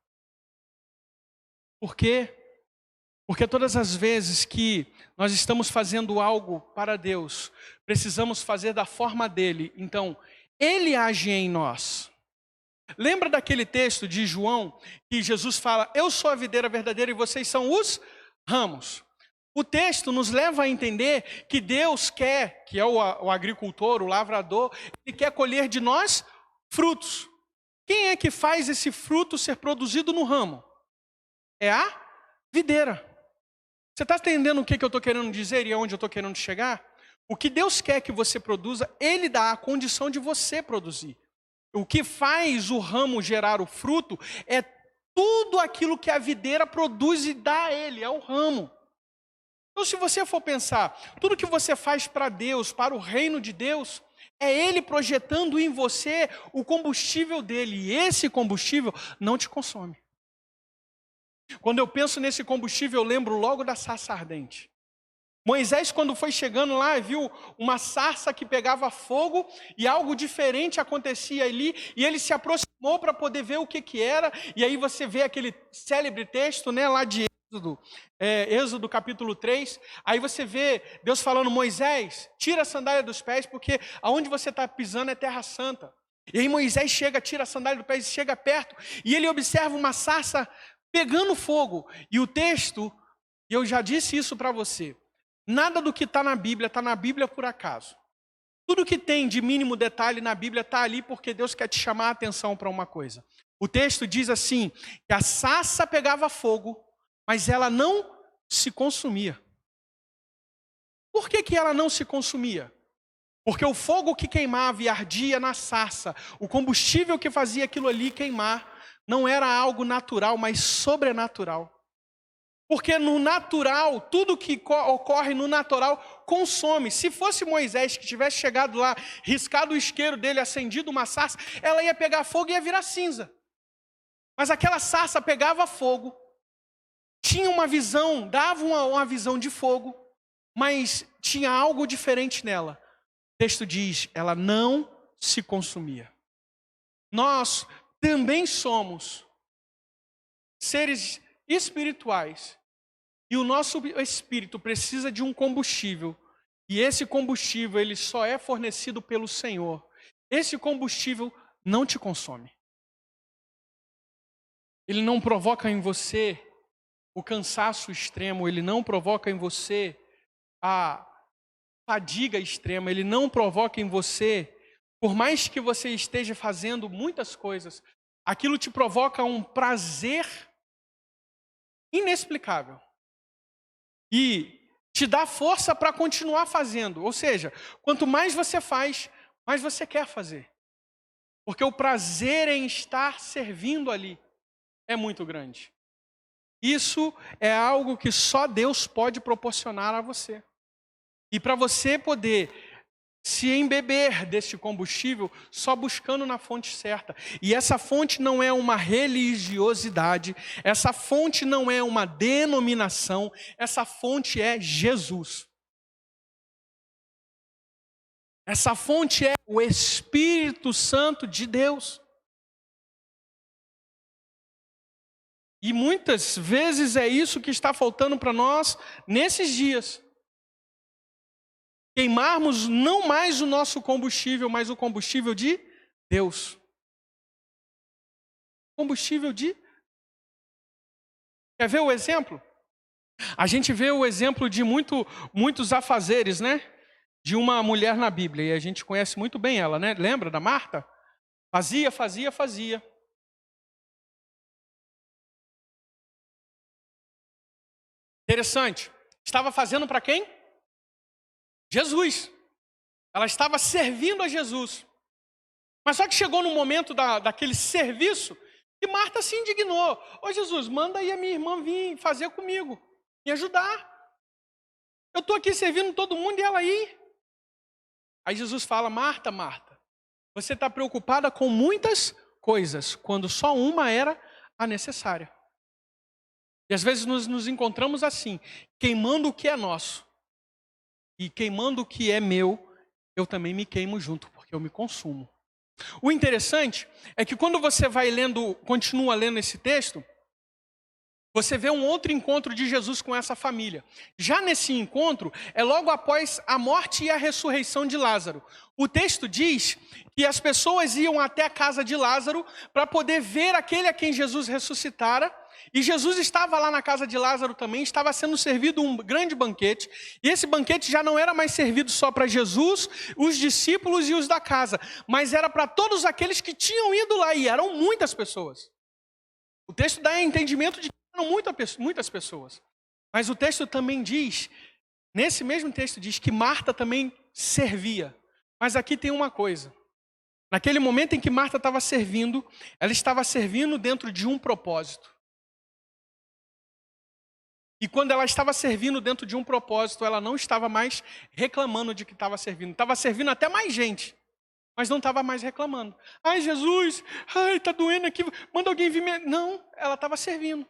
C: Por quê? Porque todas as vezes que nós estamos fazendo algo para Deus, precisamos fazer da forma dele. Então, ele age em nós. Lembra daquele texto de João, que Jesus fala, eu sou a videira verdadeira e vocês são os ramos. O texto nos leva a entender que Deus quer, que é o agricultor, o lavrador, ele quer colher de nós frutos. Quem é que faz esse fruto ser produzido no ramo? É a videira. Você está entendendo o que eu estou querendo dizer e aonde eu estou querendo chegar? O que Deus quer que você produza, ele dá a condição de você produzir. O que faz o ramo gerar o fruto é tudo aquilo que a videira produz e dá a ele, é o ramo. Então, se você for pensar, tudo que você faz para Deus, para o reino de Deus, é ele projetando em você o combustível dele. E esse combustível não te consome. Quando eu penso nesse combustível, eu lembro logo da sarça ardente. Moisés, quando foi chegando lá, viu uma sarça que pegava fogo e algo diferente acontecia ali, e ele se aproximou para poder ver o que era, e aí você vê aquele célebre texto, né, lá de Êxodo capítulo 3, aí você vê Deus falando, Moisés, tira a sandália dos pés, porque aonde você está pisando é terra santa. E aí Moisés chega, tira a sandália dos pés e chega perto, e ele observa uma sarça pegando fogo. E o texto, e eu já disse isso para você, nada do que está na Bíblia por acaso. Tudo que tem de mínimo detalhe na Bíblia está ali porque Deus quer te chamar a atenção para uma coisa. O texto diz assim, que a sarça pegava fogo, mas ela não se consumia. Por que ela não se consumia? Porque o fogo que queimava e ardia na sarça, o combustível que fazia aquilo ali queimar, não era algo natural, mas sobrenatural. Porque no natural, tudo que ocorre no natural consome. Se fosse Moisés que tivesse chegado lá, riscado o isqueiro dele, acendido uma sarça, ela ia pegar fogo e ia virar cinza. Mas aquela sarça pegava fogo, tinha uma visão, dava uma visão de fogo, mas tinha algo diferente nela. O texto diz, ela não se consumia. Nós também somos seres espirituais. E o nosso espírito precisa de um combustível. E esse combustível, ele só é fornecido pelo Senhor. Esse combustível não te consome. Ele não provoca em você o cansaço extremo. Ele não provoca em você a fadiga extrema. Ele não provoca em você, por mais que você esteja fazendo muitas coisas, aquilo te provoca um prazer inexplicável. E te dá força para continuar fazendo. Ou seja, quanto mais você faz, mais você quer fazer. Porque o prazer em estar servindo ali é muito grande. Isso é algo que só Deus pode proporcionar a você. E para você poder se embeber deste combustível, só buscando na fonte certa. E essa fonte não é uma religiosidade, essa fonte não é uma denominação, essa fonte é Jesus. Essa fonte é o Espírito Santo de Deus. E muitas vezes é isso que está faltando para nós nesses dias. Queimarmos não mais o nosso combustível, mas o combustível de Deus. Combustível de... Quer ver o exemplo? A gente vê o exemplo de muitos afazeres, né? De uma mulher na Bíblia, e a gente conhece muito bem ela, né? Lembra da Marta? Fazia. Interessante. Estava fazendo para quem? Jesus. Ela estava servindo a Jesus. Mas só que chegou no momento daquele serviço e Marta se indignou. Ô Jesus, manda aí a minha irmã vir fazer comigo, me ajudar. Eu estou aqui servindo todo mundo e ela aí. Aí Jesus fala, Marta, Marta, você está preocupada com muitas coisas, quando só uma era a necessária. E às vezes nos encontramos assim, queimando o que é nosso. E queimando o que é meu, eu também me queimo junto, porque eu me consumo. O interessante é que quando você vai lendo, continua lendo esse texto, você vê um outro encontro de Jesus com essa família. Já nesse encontro, é logo após a morte e a ressurreição de Lázaro. O texto diz que as pessoas iam até a casa de Lázaro para poder ver aquele a quem Jesus ressuscitara. E Jesus estava lá na casa de Lázaro também, estava sendo servido um grande banquete. E esse banquete já não era mais servido só para Jesus, os discípulos e os da casa, mas era para todos aqueles que tinham ido lá, e eram muitas pessoas. O texto dá entendimento de que eram muitas pessoas. Mas o texto também diz, nesse mesmo texto diz que Marta também servia. Mas aqui tem uma coisa. Naquele momento em que Marta estava servindo, ela estava servindo dentro de um propósito. E quando ela estava servindo dentro de um propósito, ela não estava mais reclamando de que estava servindo. Estava servindo até mais gente, mas não estava mais reclamando. Ai, Jesus, ai, está doendo aqui, manda alguém vir me... Não, ela estava servindo.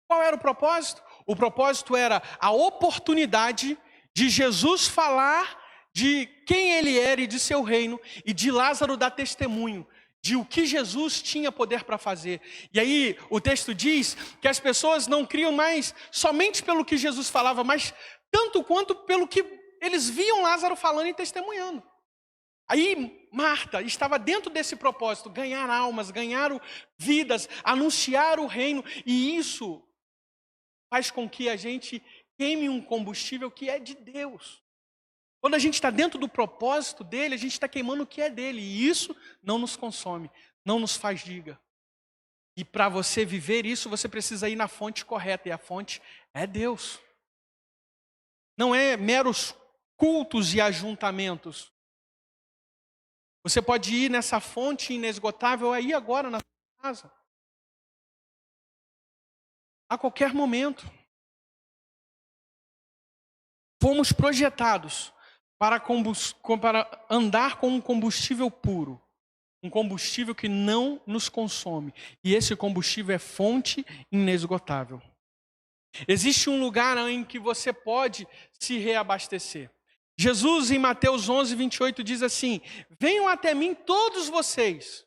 C: Qual era o propósito? O propósito era a oportunidade de Jesus falar de quem ele era e de seu reino, e de Lázaro dar testemunho de o que Jesus tinha poder para fazer. E aí o texto diz que as pessoas não criam mais somente pelo que Jesus falava, mas tanto quanto pelo que eles viam Lázaro falando e testemunhando. Aí Marta estava dentro desse propósito, ganhar almas, ganhar vidas, anunciar o reino, e isso faz com que a gente queime um combustível que é de Deus. Quando a gente está dentro do propósito dele, a gente está queimando o que é dele. E isso não nos consome, não nos faz giga. E para você viver isso, você precisa ir na fonte correta. E a fonte é Deus. Não é meros cultos e ajuntamentos. Você pode ir nessa fonte inesgotável aí agora na sua casa. A qualquer momento. Fomos projetados para andar com um combustível puro, um combustível que não nos consome, e esse combustível é fonte inesgotável. Existe um lugar em que você pode se reabastecer. Jesus, em Mateus 11, 28, diz assim: venham até mim todos vocês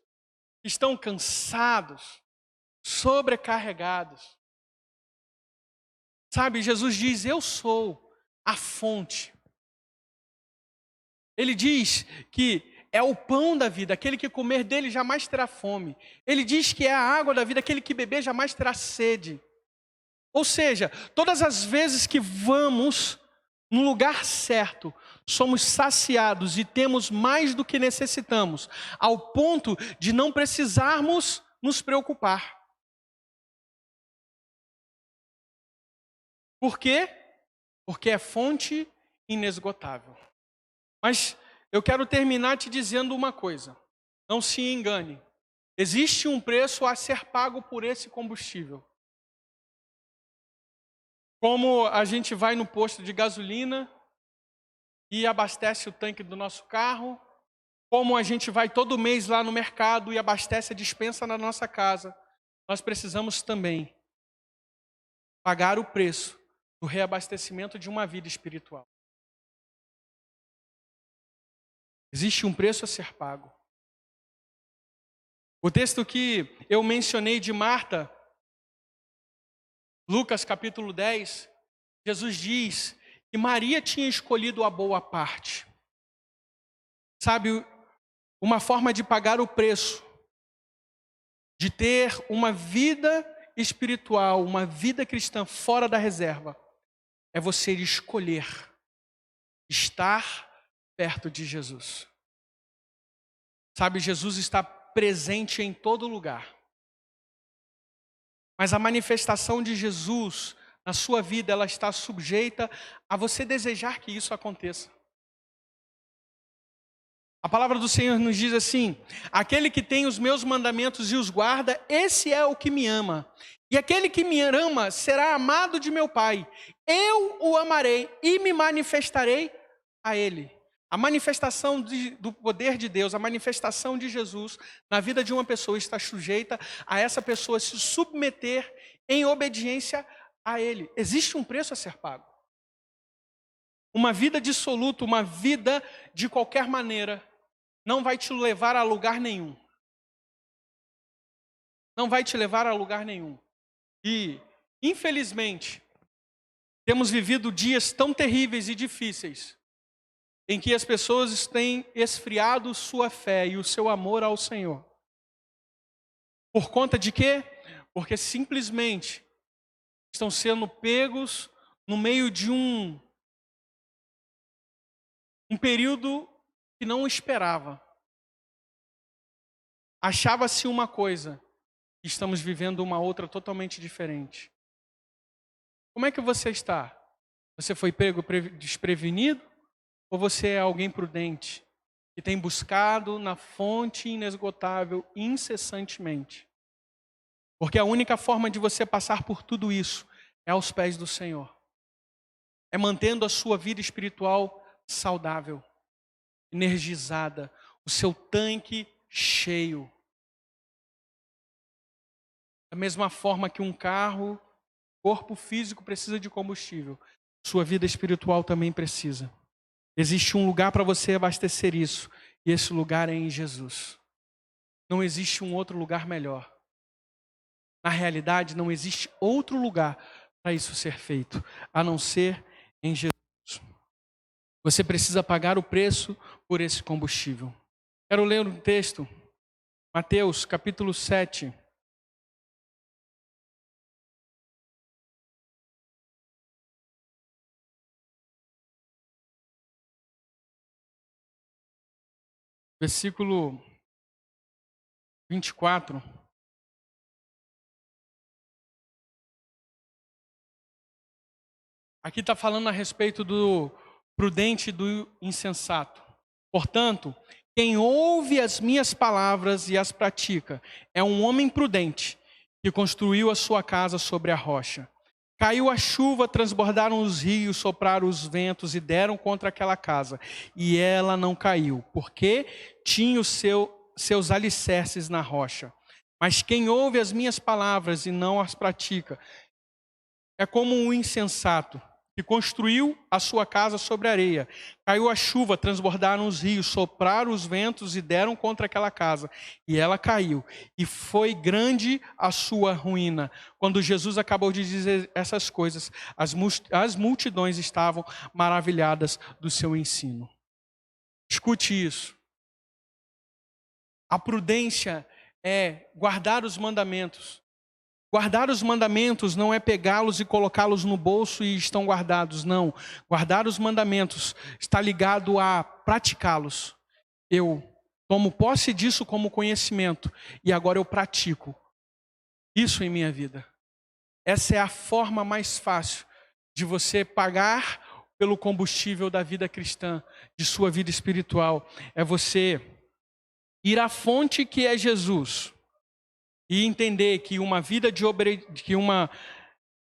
C: que estão cansados, sobrecarregados. Sabe, Jesus diz, eu sou a fonte. Ele diz que é o pão da vida, aquele que comer dele jamais terá fome. Ele diz que é a água da vida, aquele que beber jamais terá sede. Ou seja, todas as vezes que vamos no lugar certo, somos saciados e temos mais do que necessitamos, ao ponto de não precisarmos nos preocupar. Por quê? Porque é fonte inesgotável. Mas eu quero terminar te dizendo uma coisa. Não se engane. Existe um preço a ser pago por esse combustível. Como a gente vai no posto de gasolina e abastece o tanque do nosso carro, como a gente vai todo mês lá no mercado e abastece a despensa na nossa casa, nós precisamos também pagar o preço do reabastecimento de uma vida espiritual. Existe um preço a ser pago. O texto que eu mencionei de Marta, Lucas capítulo 10, Jesus diz que Maria tinha escolhido a boa parte. Sabe, uma forma de pagar o preço, de ter uma vida espiritual, uma vida cristã fora da reserva, é você escolher estar perto de Jesus. Sabe, Jesus está presente em todo lugar. Mas a manifestação de Jesus na sua vida, ela está sujeita a você desejar que isso aconteça. A palavra do Senhor nos diz assim: aquele que tem os meus mandamentos e os guarda, esse é o que me ama. E aquele que me ama será amado de meu Pai. Eu o amarei e me manifestarei a ele. A manifestação do poder de Deus, a manifestação de Jesus na vida de uma pessoa está sujeita a essa pessoa se submeter em obediência a ele. Existe um preço a ser pago. Uma vida dissoluta, uma vida de qualquer maneira, não vai te levar a lugar nenhum. Não vai te levar a lugar nenhum. E, infelizmente, temos vivido dias tão terríveis e difíceis, em que as pessoas têm esfriado sua fé e o seu amor ao Senhor. Por conta de quê? Porque simplesmente estão sendo pegos no meio de um período que não esperava. Achava-se uma coisa, e estamos vivendo uma outra totalmente diferente. Como é que você está? Você foi pego desprevenido? Ou você é alguém prudente, que tem buscado na fonte inesgotável incessantemente? Porque a única forma de você passar por tudo isso é aos pés do Senhor. É mantendo a sua vida espiritual saudável, energizada, o seu tanque cheio. Da mesma forma que um carro, corpo físico precisa de combustível, sua vida espiritual também precisa. Existe um lugar para você abastecer isso, e esse lugar é em Jesus. Não existe um outro lugar melhor. Na realidade, não existe outro lugar para isso ser feito, a não ser em Jesus. Você precisa pagar o preço por esse combustível. Quero ler um texto, Mateus capítulo 7. Versículo 24. Aqui está falando a respeito do prudente e do insensato. Portanto, quem ouve as minhas palavras e as pratica é um homem prudente que construiu a sua casa sobre a rocha. Caiu a chuva, transbordaram os rios, sopraram os ventos e deram contra aquela casa. E ela não caiu, porque tinha os seus alicerces na rocha. Mas quem ouve as minhas palavras e não as pratica é como um insensato que construiu a sua casa sobre areia. Caiu a chuva, transbordaram os rios, sopraram os ventos e deram contra aquela casa. E ela caiu. E foi grande a sua ruína. Quando Jesus acabou de dizer essas coisas, as multidões estavam maravilhadas do seu ensino. Escute isso. A prudência é guardar os mandamentos Guardar os mandamentos não é pegá-los e colocá-los no bolso e estão guardados, não. Guardar os mandamentos está ligado a praticá-los. Eu tomo posse disso como conhecimento e agora eu pratico isso em minha vida. Essa é a forma mais fácil de você pagar pelo combustível da vida cristã, de sua vida espiritual. É você ir à fonte que é Jesus e entender que uma vida que uma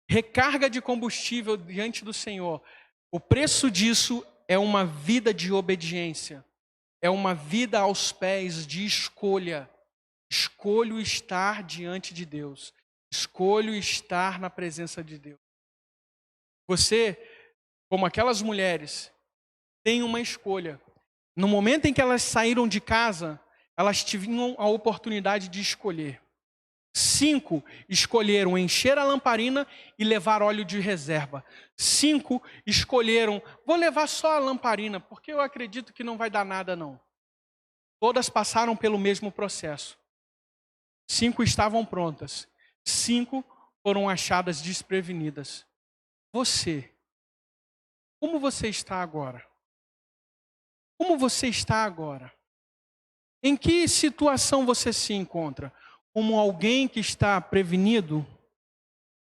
C: recarga de combustível diante do Senhor, o preço disso é uma vida de obediência, é uma vida aos pés de escolha. Escolho estar diante de Deus, escolho estar na presença de Deus. Você, como aquelas mulheres, tem uma escolha. No momento em que elas saíram de casa, elas tinham a oportunidade de escolher. 5 escolheram encher a lamparina e levar óleo de reserva. 5 escolheram, vou levar só a lamparina, porque eu acredito que não vai dar nada não. Todas passaram pelo mesmo processo. 5 estavam prontas. 5 foram achadas desprevenidas. Você, como você está agora? Como você está agora? Em que situação você se encontra? Como alguém que está prevenido,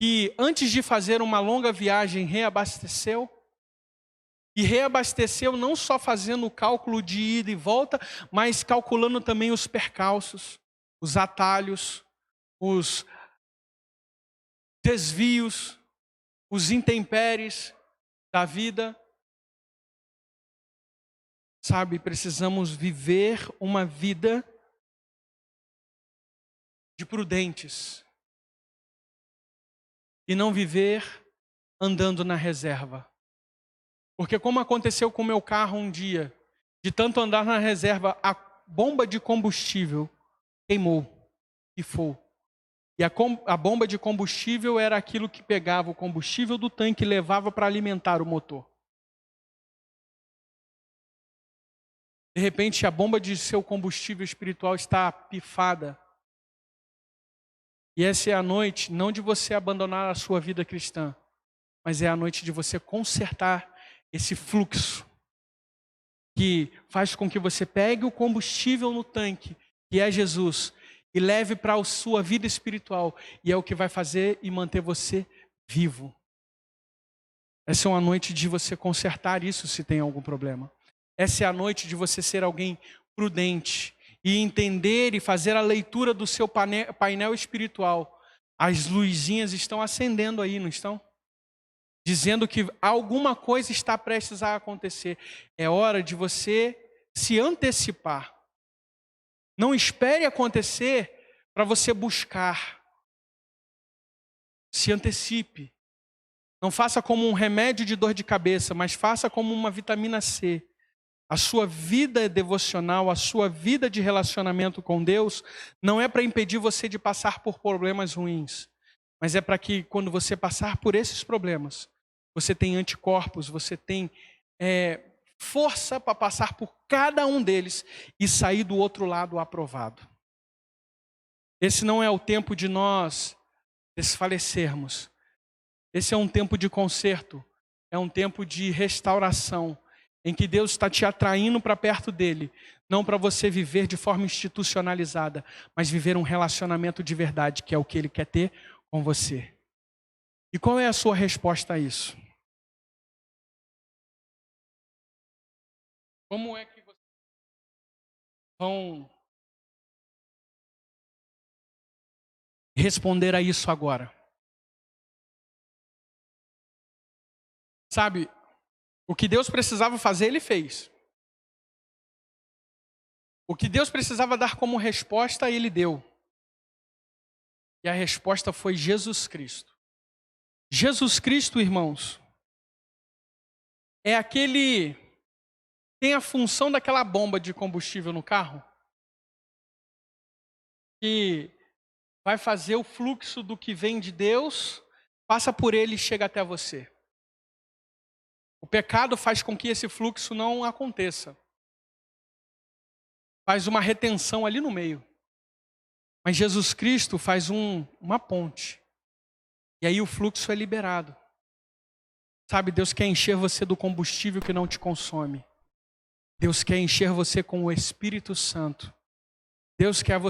C: que antes de fazer uma longa viagem reabasteceu, e reabasteceu não só fazendo o cálculo de ida e volta, mas calculando também os percalços, os atalhos, os desvios, os intempéries da vida. Sabe, precisamos viver uma vida de prudentes e não viver andando na reserva. Porque como aconteceu com o meu carro um dia, de tanto andar na reserva, a bomba de combustível queimou, pifou. E a bomba de combustível era aquilo que pegava o combustível do tanque e levava para alimentar o motor. De repente, a bomba de seu combustível espiritual está pifada. E essa é a noite, não de você abandonar a sua vida cristã, mas é a noite de você consertar esse fluxo que faz com que você pegue o combustível no tanque, que é Jesus, e leve para a sua vida espiritual. E é o que vai fazer e manter você vivo. Essa é uma noite de você consertar isso se tem algum problema. Essa é a noite de você ser alguém prudente e entender e fazer a leitura do seu painel espiritual. As luzinhas estão acendendo aí, não estão? Dizendo que alguma coisa está prestes a acontecer. É hora de você se antecipar. Não espere acontecer para você buscar. Se antecipe. Não faça como um remédio de dor de cabeça, mas faça como uma vitamina C. A sua vida devocional, a sua vida de relacionamento com Deus, não é para impedir você de passar por problemas ruins, mas é para que quando você passar por esses problemas, você tem anticorpos, você tem força para passar por cada um deles e sair do outro lado aprovado. Esse não é o tempo de nós desfalecermos. Esse é um tempo de conserto, é um tempo de restauração, em que Deus está te atraindo para perto dele, não para você viver de forma institucionalizada, mas viver um relacionamento de verdade, que é o que ele quer ter com você. E qual é a sua resposta a isso? Como é que vocês vão responder a isso agora? Sabe, o que Deus precisava fazer, Ele fez. O que Deus precisava dar como resposta, Ele deu. E a resposta foi Jesus Cristo. Jesus Cristo, irmãos, é aquele... tem a função daquela bomba de combustível no carro, que vai fazer o fluxo do que vem de Deus, passa por ele e chega até você. O pecado faz com que esse fluxo não aconteça. Faz uma retenção ali no meio. Mas Jesus Cristo faz uma ponte. E aí o fluxo é liberado. Sabe, Deus quer encher você do combustível que não te consome. Deus quer encher você com o Espírito Santo. Deus quer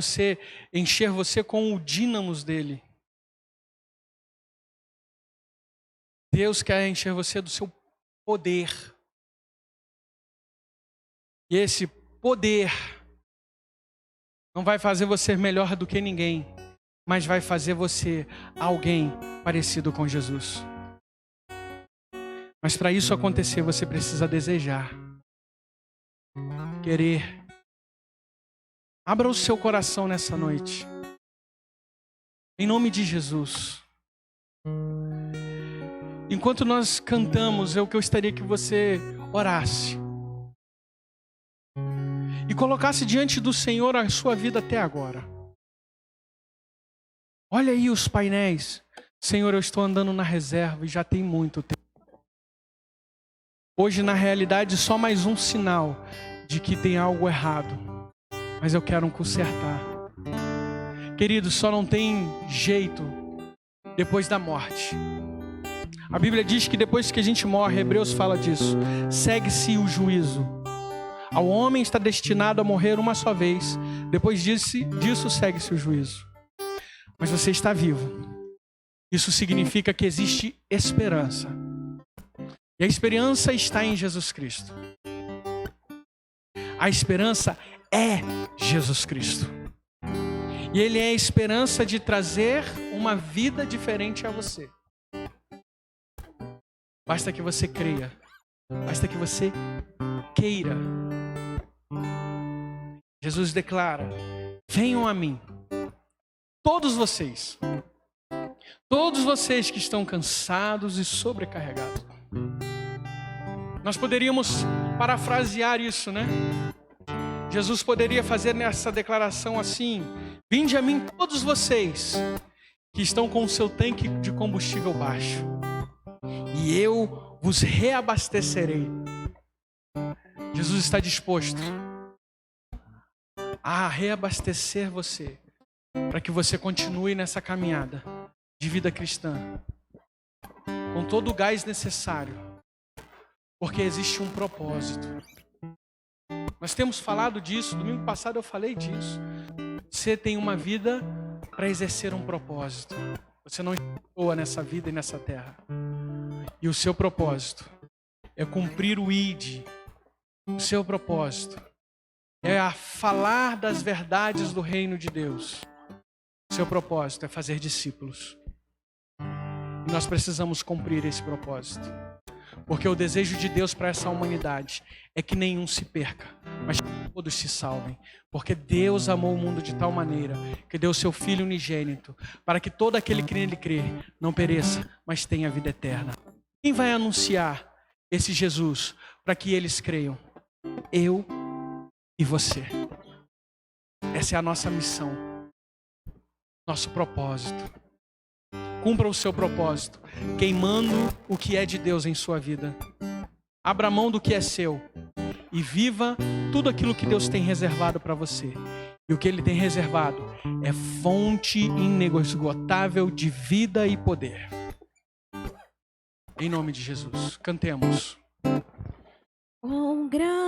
C: encher você com o dínamos dele. Deus quer encher você do seu poder. E esse poder não vai fazer você melhor do que ninguém, mas vai fazer você alguém parecido com Jesus. Mas para isso acontecer, você precisa desejar, querer. Abra o seu coração nessa noite. Em nome de Jesus. Enquanto nós cantamos, eu gostaria que você orasse. E colocasse diante do Senhor a sua vida até agora. Olha aí os painéis. Senhor, eu estou andando na reserva e já tem muito tempo. Hoje, na realidade, só mais um sinal de que tem algo errado. Mas eu quero consertar. Querido, só não tem jeito depois da morte. A Bíblia diz que depois que a gente morre, Hebreus fala disso, segue-se o juízo. Ao homem está destinado a morrer uma só vez. Depois disso segue-se o juízo. Mas você está vivo. Isso significa que existe esperança. E a esperança está em Jesus Cristo. A esperança é Jesus Cristo. E Ele é a esperança de trazer uma vida diferente a você. Basta que você creia. Basta que você queira. Jesus declara: venham a mim, todos vocês que estão cansados e sobrecarregados. Nós poderíamos parafrasear isso, né? Jesus poderia fazer nessa declaração assim: vinde a mim todos vocês que estão com o seu tanque de combustível baixo, e eu vos reabastecerei. Jesus está disposto a reabastecer você, para que você continue nessa caminhada de vida cristã, com todo o gás necessário, porque existe um propósito. Nós temos falado disso, domingo passado eu falei disso. Você tem uma vida para exercer um propósito. Você não está nessa vida e nessa terra. E o seu propósito é cumprir o ID. O seu propósito é falar das verdades do reino de Deus. O seu propósito é fazer discípulos. E nós precisamos cumprir esse propósito. Porque o desejo de Deus para essa humanidade é que nenhum se perca, mas que todos se salvem. Porque Deus amou o mundo de tal maneira que deu o seu Filho unigênito, para que todo aquele que nele crer não pereça, mas tenha vida eterna. Quem vai anunciar esse Jesus para que eles creiam? Eu e você. Essa é a nossa missão, nosso propósito. Cumpra o seu propósito, queimando o que é de Deus em sua vida. Abra mão do que é seu e viva tudo aquilo que Deus tem reservado para você. E o que Ele tem reservado é fonte inesgotável de vida e poder. Em nome de Jesus, cantemos.
B: Quão grande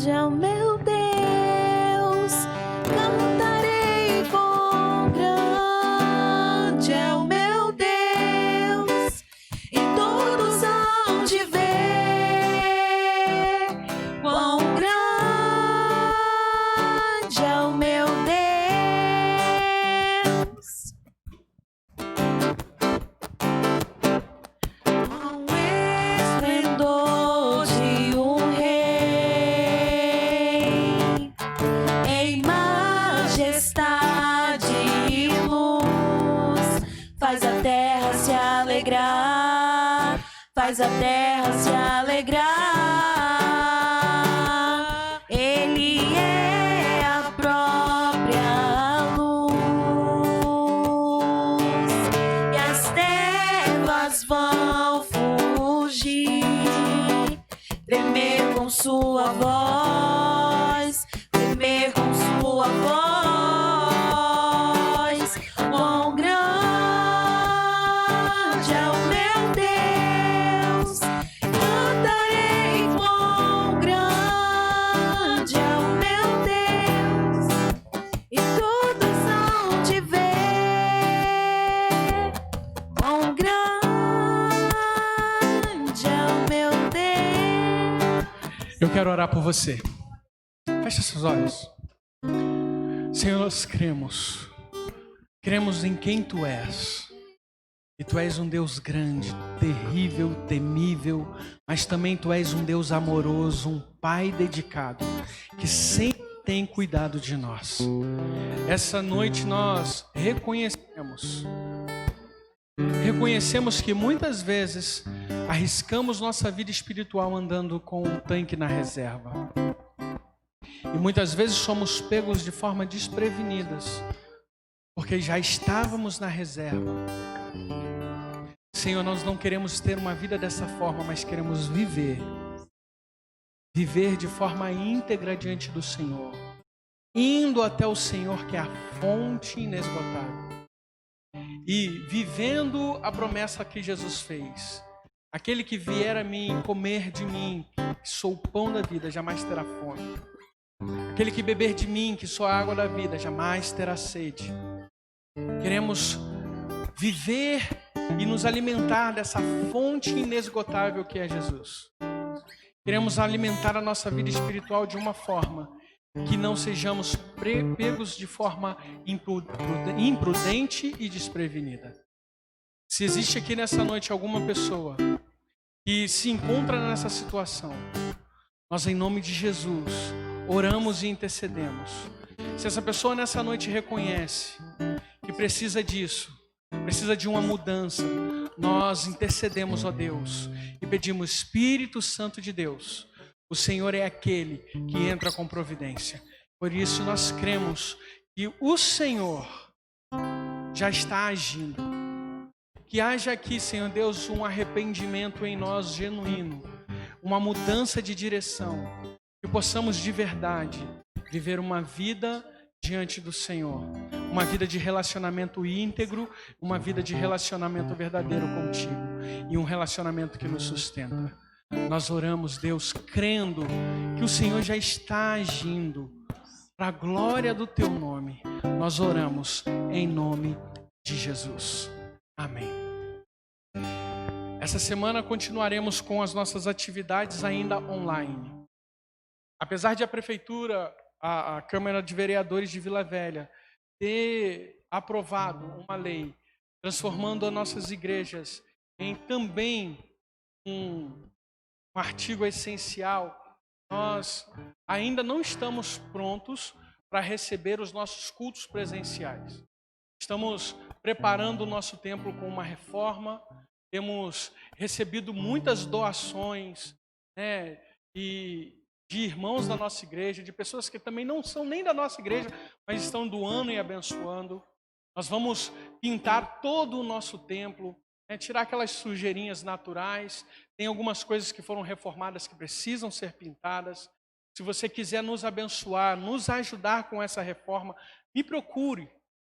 B: é o meu Deus, cantarei quão grande é o meu Deus, e todos hão de ver quão grande é o meu Deus. Com esplendor de um rei, em majestade e luz, faz a terra se alegrar, faz a terra se alegrar. Ele é a própria luz, e as trevas vão fugir, tremer com sua voz, tremer com sua voz.
C: quero orar por você. Feche seus olhos. Senhor, nós cremos. Cremos em quem Tu és. E Tu és um Deus grande, terrível, temível, mas também Tu és um Deus amoroso, um Pai dedicado, que sempre tem cuidado de nós. Essa noite nós reconhecemos que muitas vezes arriscamos nossa vida espiritual andando com um tanque na reserva. E muitas vezes somos pegos de forma desprevenidas, porque já estávamos na reserva. Senhor, nós não queremos ter uma vida dessa forma, mas queremos viver de forma íntegra diante do Senhor, indo até o Senhor, que é a fonte inesgotável, e vivendo a promessa que Jesus fez: aquele que vier a mim comer de mim, que sou o pão da vida, jamais terá fome. Aquele que beber de mim, que sou a água da vida, jamais terá sede. Queremos viver e nos alimentar dessa fonte inesgotável que é Jesus. Queremos alimentar a nossa vida espiritual de uma forma que não sejamos pegos de forma imprudente e desprevenida. Se existe aqui nessa noite alguma pessoa que se encontra nessa situação, nós, em nome de Jesus, oramos e intercedemos. Se essa pessoa nessa noite reconhece que precisa disso, precisa de uma mudança, nós intercedemos, ó Deus, e pedimos: Espírito Santo de Deus, o Senhor é aquele que entra com providência. Por isso nós cremos que o Senhor já está agindo. Que haja aqui, Senhor Deus, um arrependimento em nós genuíno, uma mudança de direção, que possamos de verdade viver uma vida diante do Senhor, uma vida de relacionamento íntegro, uma vida de relacionamento verdadeiro contigo e um relacionamento que nos sustenta. Nós oramos, Deus, crendo que o Senhor já está agindo para a glória do Teu nome. Nós oramos em nome de Jesus. Amém. Essa semana continuaremos com as nossas atividades ainda online. Apesar de a Prefeitura, a Câmara de Vereadores de Vila Velha, ter aprovado uma lei transformando as nossas igrejas em também um artigo essencial, nós ainda não estamos prontos para receber os nossos cultos presenciais. Estamos preparando o nosso templo com uma reforma, temos recebido muitas doações, de irmãos da nossa igreja, de pessoas que também não são nem da nossa igreja, mas estão doando e abençoando. Nós vamos pintar todo o nosso templo, tirar aquelas sujeirinhas naturais. Tem algumas coisas que foram reformadas que precisam ser pintadas. Se você quiser nos abençoar, nos ajudar com essa reforma, me procure.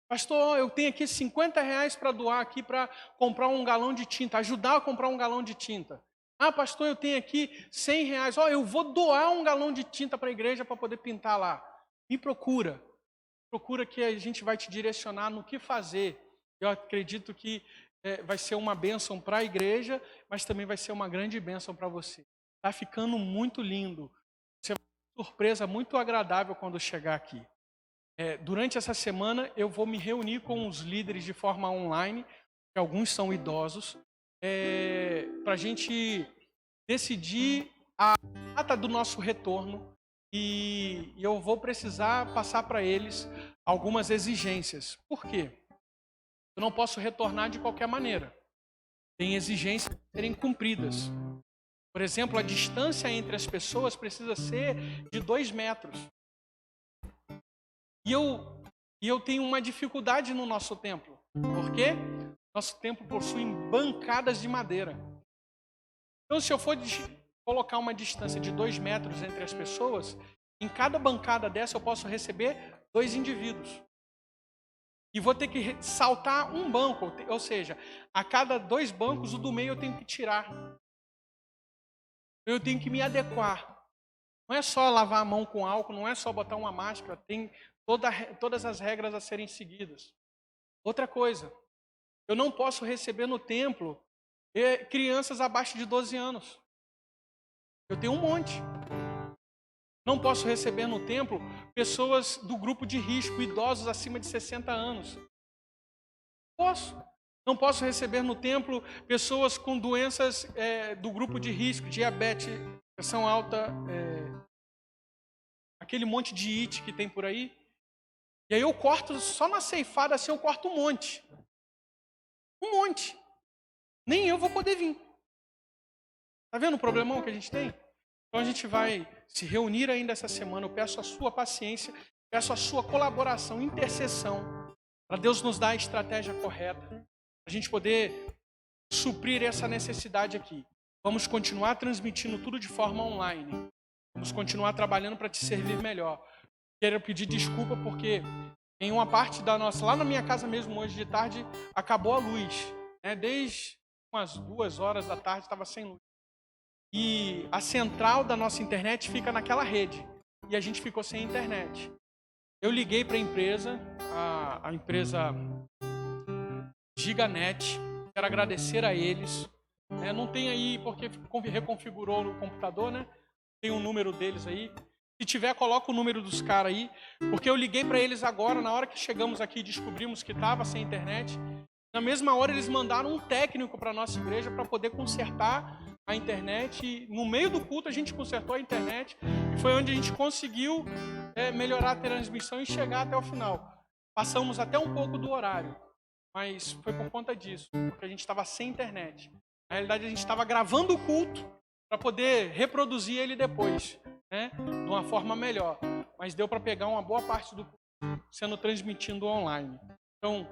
C: Pastor, eu tenho aqui R$50 para doar aqui para comprar um galão de tinta, ajudar a comprar um galão de tinta. Ah, pastor, eu tenho aqui R$100. Eu vou doar um galão de tinta para a igreja para poder pintar lá. Me procura. Procura que a gente vai te direcionar no que fazer. Eu acredito que vai ser uma bênção para a igreja, mas também vai ser uma grande bênção para você. Está ficando muito lindo. Você vai ter uma surpresa muito agradável quando chegar aqui. Durante essa semana eu vou me reunir com os líderes de forma online, que alguns são idosos, para a gente decidir a data do nosso retorno, e eu vou precisar passar para eles algumas exigências. Por quê? Eu não posso retornar de qualquer maneira. Tem exigências a serem cumpridas. Por exemplo, a distância entre as pessoas precisa ser de 2 metros. E eu tenho uma dificuldade no nosso templo. Por quê? Nosso templo possui bancadas de madeira. Então, se eu for colocar uma distância de 2 metros entre as pessoas, em cada bancada dessa eu posso receber 2 indivíduos. E vou ter que saltar um banco, ou seja, a cada 2 bancos, o do meio eu tenho que tirar. Eu tenho que me adequar. Não é só lavar a mão com álcool, não é só botar uma máscara, tem todas as regras a serem seguidas. Outra coisa, eu não posso receber no templo crianças abaixo de 12 anos. Eu tenho um monte. Não posso receber no templo pessoas do grupo de risco, idosos acima de 60 anos. Posso. Não posso receber no templo pessoas com doenças do grupo de risco, diabetes, pressão alta, aquele monte de IT que tem por aí. E aí eu corto, só na ceifada assim eu corto um monte. Um monte. Nem eu vou poder vir. Tá vendo o problemão que a gente tem? Então a gente vai se reunir ainda essa semana. Eu peço a sua paciência, peço a sua colaboração, intercessão, para Deus nos dar a estratégia correta, para a gente poder suprir essa necessidade aqui. Vamos continuar transmitindo tudo de forma online. Vamos continuar trabalhando para te servir melhor. Quero pedir desculpa porque em uma parte da nossa, lá na minha casa mesmo, hoje de tarde, acabou a luz. Desde umas 2 horas da tarde estava sem luz. E a central da nossa internet fica naquela rede. E a gente ficou sem internet. Eu liguei para a empresa Giganet. Quero agradecer a eles. Não tem aí, porque reconfigurou no computador, né? Tem um número deles aí. Se tiver, coloca o número dos caras aí. Porque eu liguei para eles agora, na hora que chegamos aqui e descobrimos que estava sem internet. Na mesma hora, eles mandaram um técnico para a nossa igreja para poder consertar a internet. E no meio do culto, a gente consertou a internet. E foi onde a gente conseguiu melhorar a transmissão e chegar até o final. Passamos até um pouco do horário. Mas foi por conta disso, porque a gente estava sem internet. Na realidade, a gente estava gravando o culto para poder reproduzir ele depois, de uma forma melhor. Mas deu para pegar uma boa parte do culto sendo transmitido online. Então,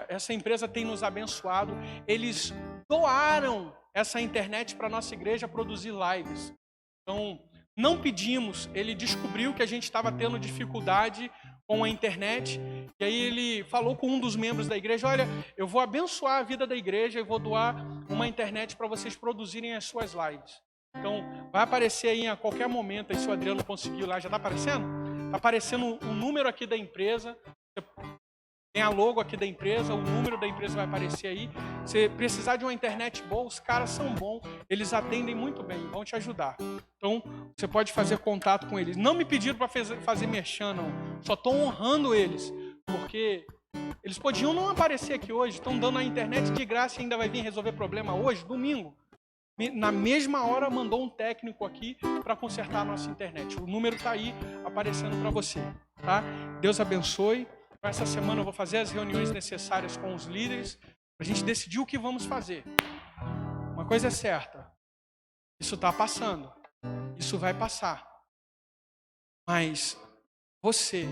C: essa empresa tem nos abençoado. Eles doaram essa internet para a nossa igreja produzir lives. Então, não pedimos, ele descobriu que a gente estava tendo dificuldade com a internet, e aí ele falou com um dos membros da igreja: olha, eu vou abençoar a vida da igreja e vou doar uma internet para vocês produzirem as suas lives. Então, vai aparecer aí a qualquer momento, aí se o Adriano conseguiu lá, já está aparecendo? Está aparecendo o número aqui da empresa, tem a logo aqui da empresa, o número da empresa vai aparecer aí. Se precisar de uma internet boa, os caras são bons, eles atendem muito bem, vão te ajudar. Então, você pode fazer contato com eles. Não me pediram para fazer merchan, não. Só estou honrando eles, porque eles podiam não aparecer aqui hoje, estão dando a internet de graça e ainda vai vir resolver problema hoje, domingo. Na mesma hora, mandou um técnico aqui para consertar a nossa internet. O número está aí aparecendo para você. Tá? Deus abençoe. Essa semana eu vou fazer as reuniões necessárias com os líderes para a gente decidir o que vamos fazer. Uma coisa é certa, isso está passando, isso vai passar. Mas você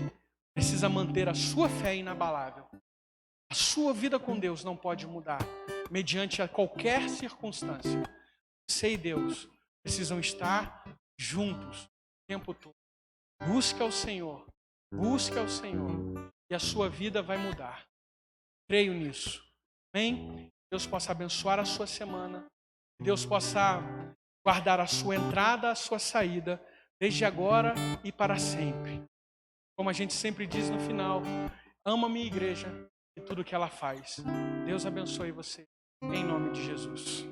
C: precisa manter a sua fé inabalável. A sua vida com Deus não pode mudar mediante a qualquer circunstância. Você e Deus precisam estar juntos o tempo todo. Busque ao Senhor, busque ao Senhor. E a sua vida vai mudar. Creio nisso. Amém? Deus possa abençoar a sua semana. Deus possa guardar a sua entrada, a sua saída, desde agora e para sempre. Como a gente sempre diz no final, ama a minha igreja e tudo que ela faz. Deus abençoe você. Em nome de Jesus.